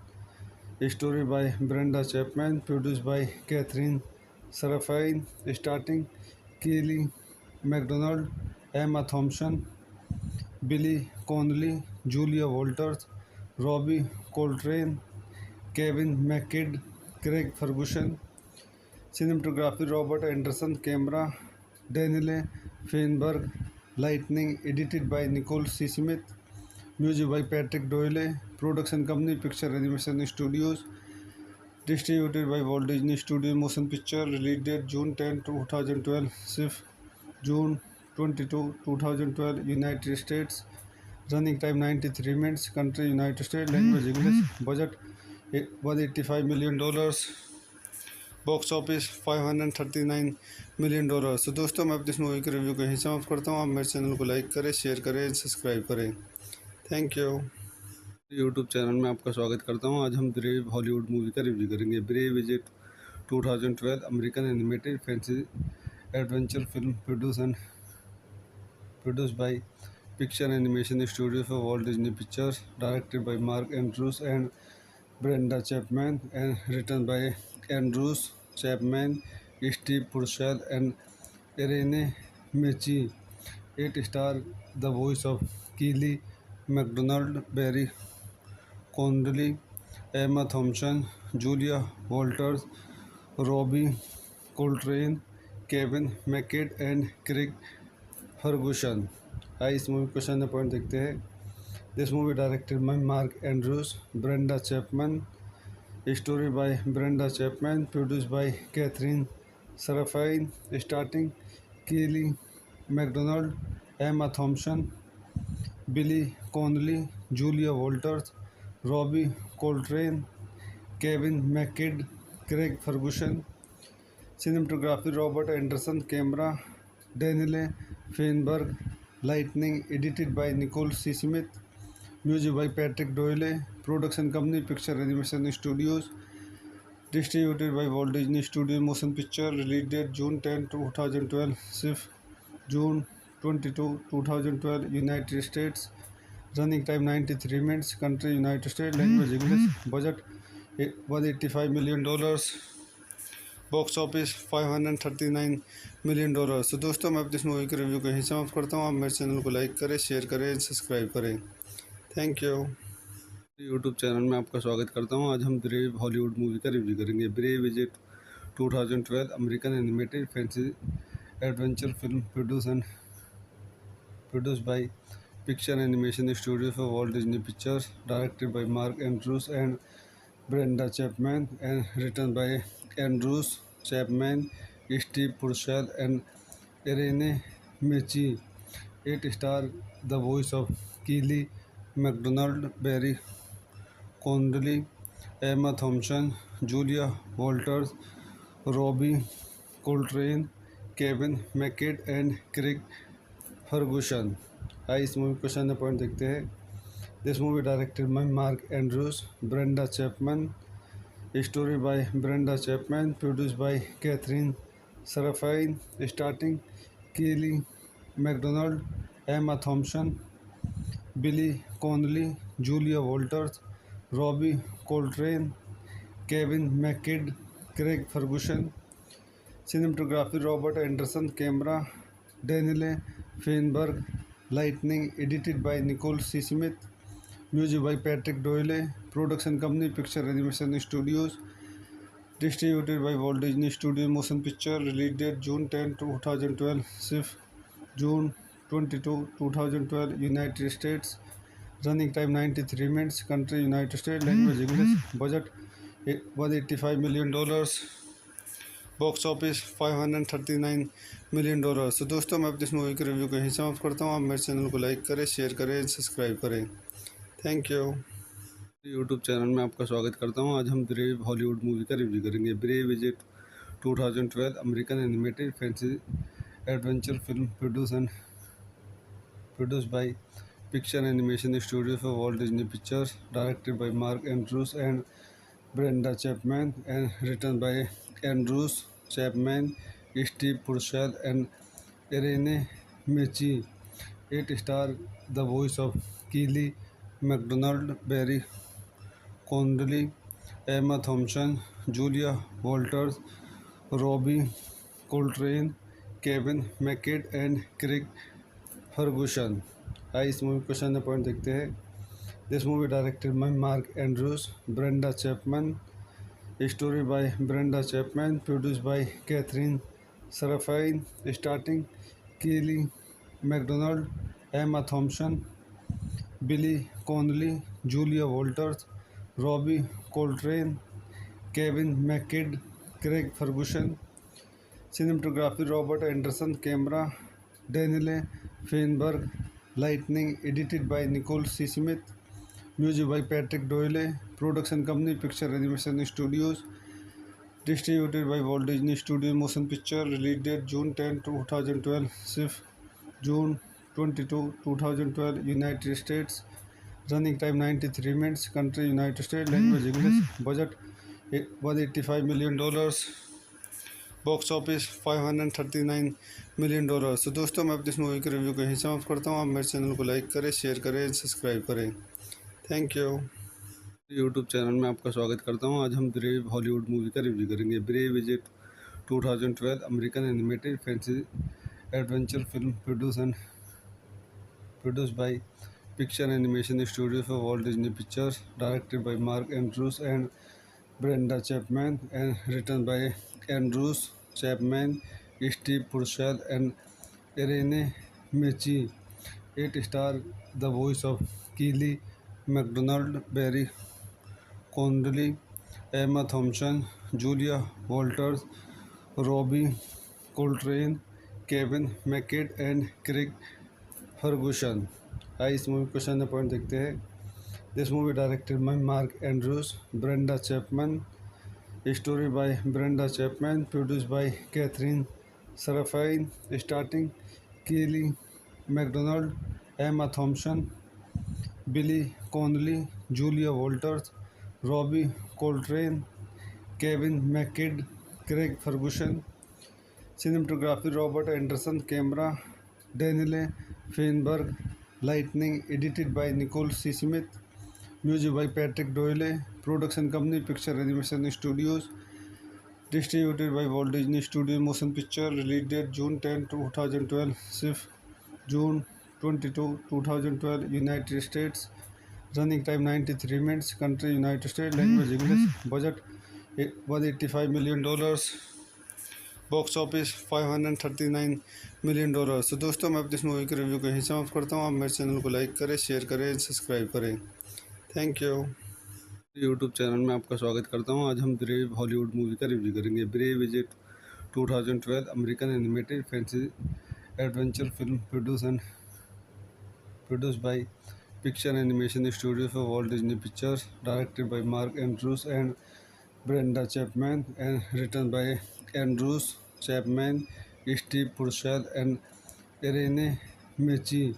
story by Brenda Chapman, produced by Katherine Sarafian, starting Kelly Macdonald, Emma Thompson, Billy Connolly, Julia Walters, Robbie Coltrane, Kevin McKidd, Craig Ferguson. Cinematography Robert Anderson, camera डेनिले Feinberg, lightning edited by Nicole C Smith, music by Patrick Doyle, production company picture animation studios, distributed by Walt Disney studio motion picture, release date June 10, 2012, shift June 22, 2012, United States, running time 93 minutes, country United states, language English, budget $185 million, box office $539 million। तो दोस्तों मैं अपनी इस movie के review को यहीं समाप्त करता हूँ। आप मेरे चैनल को लाइक करें, शेयर करें, सब्सक्राइब करें। Thank you. यूट्यूब चैनल में आपका स्वागत करता हूँ। आज हम ब्रेव हॉलीवुड मूवी का रिव्यू करेंगे। Brave is a 2012 American animated fantasy adventure film produced by Picture Animation Studio for Walt Disney Pictures, directed by Mark Andrews and Brenda Chapman, and written by Andrews, Chapman, Steve Purcell, and Irene Mechi. It stars the voice of Keely MacDonald, Barry Connolly, Emma Thompson, Julia Walters, Robbie Coltrane, Kevin McKidd, and Craig Ferguson। आइए इस movie question point देखते हैं। This movie directed by Mark Andrews, Brenda Chapman, story by Brenda Chapman, produced by Katherine Sarafian, starting Kelly Macdonald, Emma Thompson, Billy Connolly, Julia Walters, Robbie Coltrane, Kevin McKidd, Craig Ferguson. Cinematography Robert Anderson, camera डेनिले Feinberg, lightning edited by Nicole C Smith, music by Patrick Doyle, production company picture animation studios, distributed by Walt Disney studio motion picture, release date June 10, 2012, shift June 22, 2012, United States, running time 93 minutes, country United states, language English, budget $185 million, box office $539 million। तो दोस्तों मैं अपनी इस movie के review को यहीं समाप्त करता हूँ। आप मेरे चैनल को लाइक करें, शेयर करें, सब्सक्राइब करें। Thank you. यूट्यूब चैनल में आपका स्वागत करता हूँ। आज हम ब्रेव हॉलीवुड मूवी का रिव्यू करेंगे। Brave is a 2012 American animated fantasy adventure film produced by Picture Animation Studio for Walt Disney Pictures, directed by Mark Andrews and Brenda Chapman, and written by Andrews, Chapman, Steve Purcell, and Irene Mechi. It stars the voice of Keely MacDonald, Barry Connolly, Emma Thompson, Julia Walters, Robbie Coltrane, Kevin McKidd and Craig Ferguson। आइए इस movie question and point देखते हैं। This movie directed by Mark Andrews, Brenda Chapman, story by Brenda Chapman, produced by Katherine Sarafian, starting Kelly Macdonald, Emma Thompson, Billy Connolly, Julia Walters, Robbie Coltrane, Kevin McKidd, Craig Ferguson. Cinematography Robert Anderson, camera डेनिले Feinberg, lightning edited by Nicole C Smith, music by Patrick Doyle, production company picture animation studios, distributed by Walt Disney studio motion picture, release date June 10, 2012, सिर्फ June 22, 2012, United States, running time 93 minutes, country United state, language English, budget $185 million, box office $539 million. तो दोस्तों मैं अपनी इस movie के review को यहीं समाप्त करता हूँ। आप मेरे चैनल को लाइक करें, शेयर करें, सब्सक्राइब करें। Thank you. यूट्यूब चैनल में आपका स्वागत करता हूँ। आज हम ब्रेव हॉलीवुड मूवी का रिव्यू करेंगे। Brave is a 2012 American animated fantasy adventure film produced by Picture Animation Studio for Walt Disney Pictures, directed by Mark Andrews and Brenda Chapman, and written by Andrews, Chapman, Steve Purcell, and Irene Mechi. It stars the voice of Keely MacDonald, Barry Connolly, Emma Thompson, Julia Walters, Robbie Coltrane, Kevin McKidd and Craig Ferguson। आइए इस movie question and point देखते हैं। This movie directed by Mark Andrews, Brenda Chapman, story by Brenda Chapman, produced by Katherine Sarafian, starting Kelly Macdonald, Emma Thompson, Billy Connolly, Julia Walters, Robbie Coltrane, Kevin McKidd, Craig Ferguson. Cinematography Robert Anderson, camera डेनिले Feinberg, lightning edited by Nicole C Smith, music by Patrick Doyle, production company picture animation studios, distributed by Walt Disney studio motion picture, release date June 10, 2012, सिर्फ June 22, 2012, United States, running time 93 minutes, country United state, language English, budget $185 million, box office $539 million. तो दोस्तों मैं अपनी इस movie के review को यहीं समाप्त करता हूँ। आप मेरे चैनल को लाइक करें, शेयर करें, सब्सक्राइब करें। Thank you. यूट्यूब चैनल में आपका स्वागत करता हूँ। आज हम ब्रेव हॉलीवुड मूवी का रिव्यू करेंगे। Brave is a 2012 American animated fantasy adventure film produced by Picture Animation Studio for Walt Disney Pictures, directed by Mark Andrews and Brenda Chapman, and written by Andrews, Chapman, Steve Purcell, and Irene Mechi. It stars the voice of Keely MacDonald, Barry Connolly, Emma Thompson, Julia Walters, Robbie Coltrane, Kevin McKidd and Craig Ferguson। आइए इस movie question and point देखते हैं। This movie directed by Mark Andrews, Brenda Chapman, story by Brenda Chapman, produced by Katherine Sarafian, starting Kelly Macdonald, Emma Thompson, Billy Connolly, Julia Walters, Robbie Coltrane, Kevin McKidd, Craig Ferguson. Cinematography Robert Anderson, camera डेनिले Feinberg, lightning edited by Nicole C Smith, music by Patrick Doyle, production company picture animation studios, distributed by Walt Disney studio motion picture, release date June 10, 2012, सिर्फ June 22, 2012, United States, running time 93 minutes, country United state, language English, budget $185 million, box office $539 million. तो दोस्तों मैं अपनी इस movie के review को यहीं समाप्त करता हूँ। आप मेरे चैनल को लाइक करें, शेयर करें, सब्सक्राइब करें। Thank you. यूट्यूब चैनल में आपका स्वागत करता हूँ। आज हम ब्रेव हॉलीवुड मूवी का रिव्यू करेंगे। Brave is a 2012 American animated fantasy adventure film produced by Picture Animation Studio for Walt Disney Pictures, directed by Mark Andrews and Brenda Chapman, and written by Andrews, Chapman, Steve Purcell, and Irene Michi.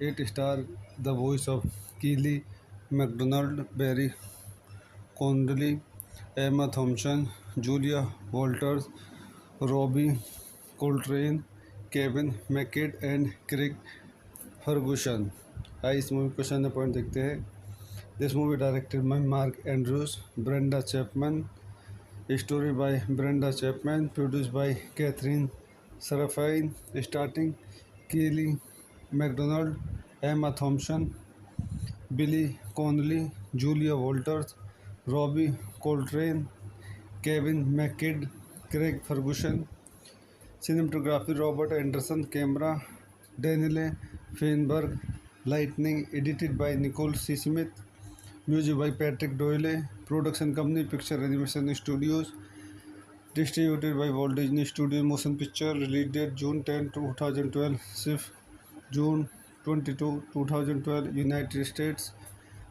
It stars the voice of Keely MacDonald, Barry Connolly, Emma Thompson, Julia Walters, Robbie Coltrane, Kevin McKidd and Craig Ferguson. आइए इस movie को question point देखते हैं. This movie directed by Mark Andrews, Brenda Chapman, story by Brenda Chapman, produced by Katherine Sarafian, starting Kelly Macdonald, Emma Thompson, Billy Connolly, Julia Walters, Robbie Coltrane, Kevin McKidd, Craig Ferguson. Cinematography Robert Anderson, camera Daniele Feinberg, lighting edited by Nicole C. Smith, music by Patrick Doyle, production company Picture Animation Studios, distributed by Walt Disney Studio Motion Picture, release date June 10, 2012, shift June 22, 2012, United States,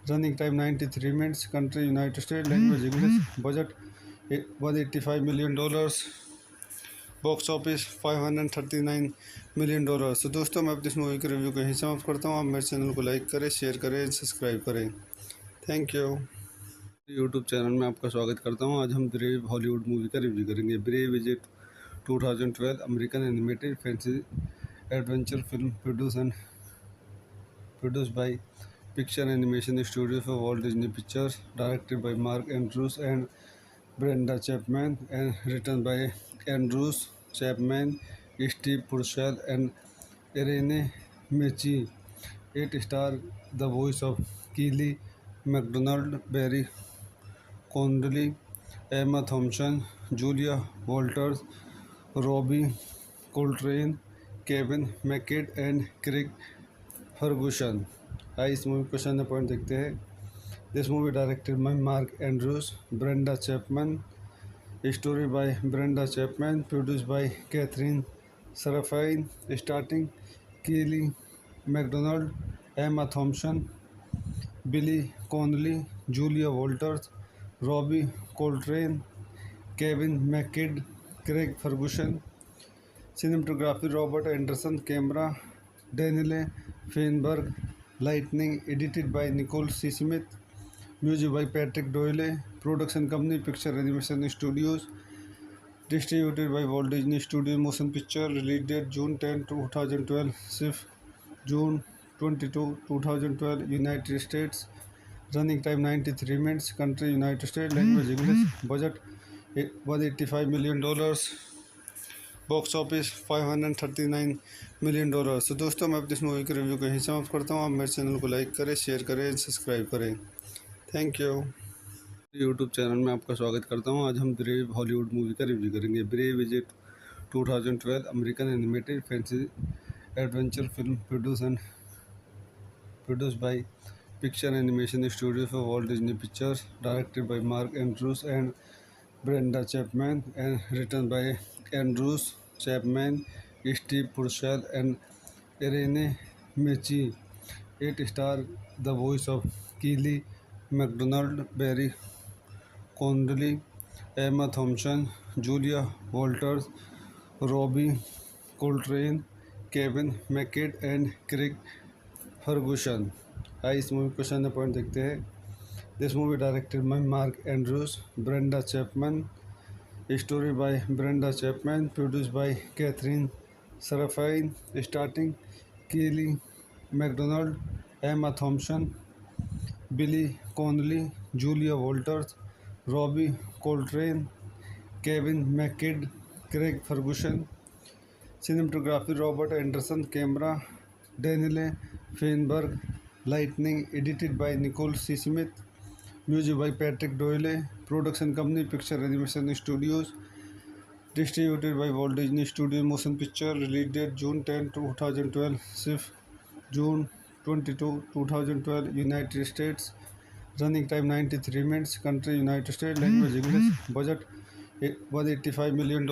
running time 93 minutes, country United States, language English, budget $185 million, box office $539 million. तो दोस्तों मैं अब इस movie के review को यहीं समाप्त करता हूँ. आप मेरे चैनल को लाइक करें, शेयर करें, सब्सक्राइब करें. Thank you. यूट्यूब चैनल में आपका स्वागत करता हूँ. आज हम ब्रेव हॉलीवुड मूवी का रिव्यू करेंगे. Brave is a 2012 American animated fancy adventure film produced by Picture Animation Studio for Walt Disney Pictures, directed by Mark Andrews and Brenda Chapman, and written by Andrews, Chapman, Steve Purcell, and Irene Michi. It stars the voice of Keely MacDonald, Barry Connolly, Emma Thompson, Julia Walters, Robbie Coltrane, Kevin McKidd and Craig Ferguson. आइए इस movie question point देखते हैं. This movie directed by Mark Andrews, Brenda Chapman, story by Brenda Chapman, produced by Katherine Sarafian, starting Kelly Macdonald, Emma Thompson, Billy Connolly, Julia Walters, Robbie Coltrane, Kevin McKidd, Craig Ferguson. Cinematography Robert Anderson, camera Daniele Feinberg, lighting edited by Nicole C. Smith, music by Patrick Doyle, production company Picture Animation Studios, distributed by Walt Disney Studio Motion Picture, release date June 10, 2012, shift June 22, 2012, United States, running time 93 minutes, country United States, language English, budget $185 million, box office $539 million. तो दोस्तों मैं अब इस movie के review को यहीं समाप्त करता हूँ. आप मेरे चैनल को लाइक करें, शेयर करें, सब्सक्राइब करें. Thank you. यूट्यूब चैनल में आपका स्वागत करता हूँ. आज हम ब्रेव हॉलीवुड मूवी का रिव्यू करेंगे. Brave is a 2012 American animated fancy adventure film produced by Picture Animation Studio for Walt Disney Pictures, directed by Mark Andrews and Brenda Chapman, and written by Andrews, Chapman, Steve Purcell, and Irene Michi. It stars the voice of Keely MacDonald, Barry Connolly, Emma Thompson, Julia Walters, Robbie Coltrane, Kevin McKidd and Craig Ferguson. आइए इस movie question point देखते हैं. This movie directed by Mark Andrews, Brenda Chapman, story by Brenda Chapman, produced by Katherine Sarafian, starting Kelly Macdonald, Emma Thompson, Billy Connolly, Julia Walters, Robbie Coltrane, Kevin McKidd, Craig Ferguson. Cinematography Robert Anderson, camera Daniele Feinberg, lighting edited by Nicole C. Smith, music by Patrick Doyle, production company Picture Animation Studios, distributed by Walt Disney Studio Motion Picture, release date June 10, 2012, shift June 22, 2012, United States, running time 93 minutes, country United States, language English, budget $185 million,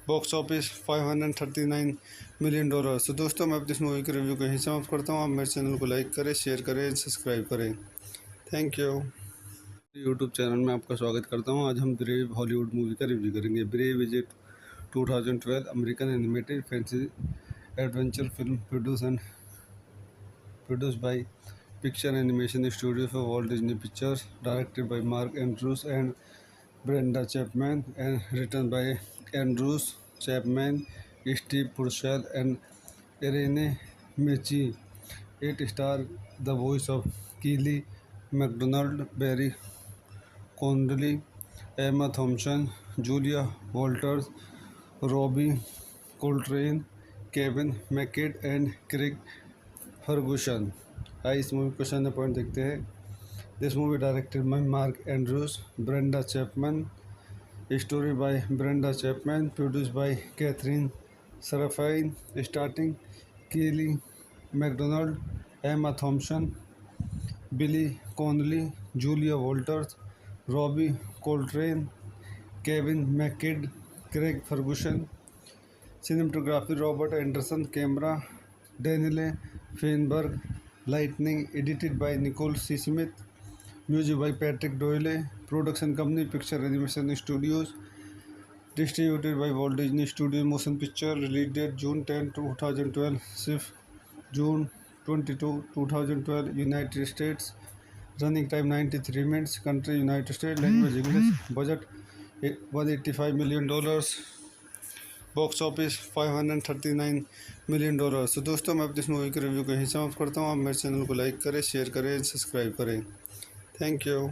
box office $539 million. तो दोस्तों, मैं अपनी इस movie के review को यहीं समाप्त करता हूँ। आप मेरे चैनल को लाइक करें, शेयर करें, सब्सक्राइब करें। Thank you. यूट्यूब चैनल में आपका स्वागत करता हूँ। आज हम ब्रेव हॉलीवुड मूवी का रिव्यू करेंगे। Brave is a 2012 American animated fantasy adventure film produced by Picture Animation Studio for Walt Disney Pictures, directed by Mark Andrews and Brenda Chapman, and written by Andrews, Chapman, Steve Purcell, and Irene Michi. It stars the voice of Keely MacDonald, Barry Connolly, Emma Thompson, Julia Walters, Robbie Coltrane, Kevin McKidd, and Craig Ferguson। आइए इस movie को question point देखते हैं। This movie directed by Mark Andrews, Brenda Chapman, story by Brenda Chapman, produced by Katherine Sarafian, starting Kelly Macdonald, Emma Thompson, Billy Connolly, Julia Walters, Robbie Coltrane, Kevin McKidd, Craig Ferguson. Cinematography Robert Anderson, camera डेनिले Feinberg, lightning edited by Nicole C Smith, music by Patrick Doyle, production company picture animation studios, distributed by Walt Disney studio motion picture, release date June 10, 2012, सिर्फ June 22, 2012, United States, running time 93 minutes, country United state, language English, budget $185 million, box office $539 million. तो दोस्तों, मैं अपनी इस movie के review को यहीं समाप्त करता हूँ। आप मेरे चैनल को लाइक करें, शेयर करें, सब्सक्राइब करें। Thank you.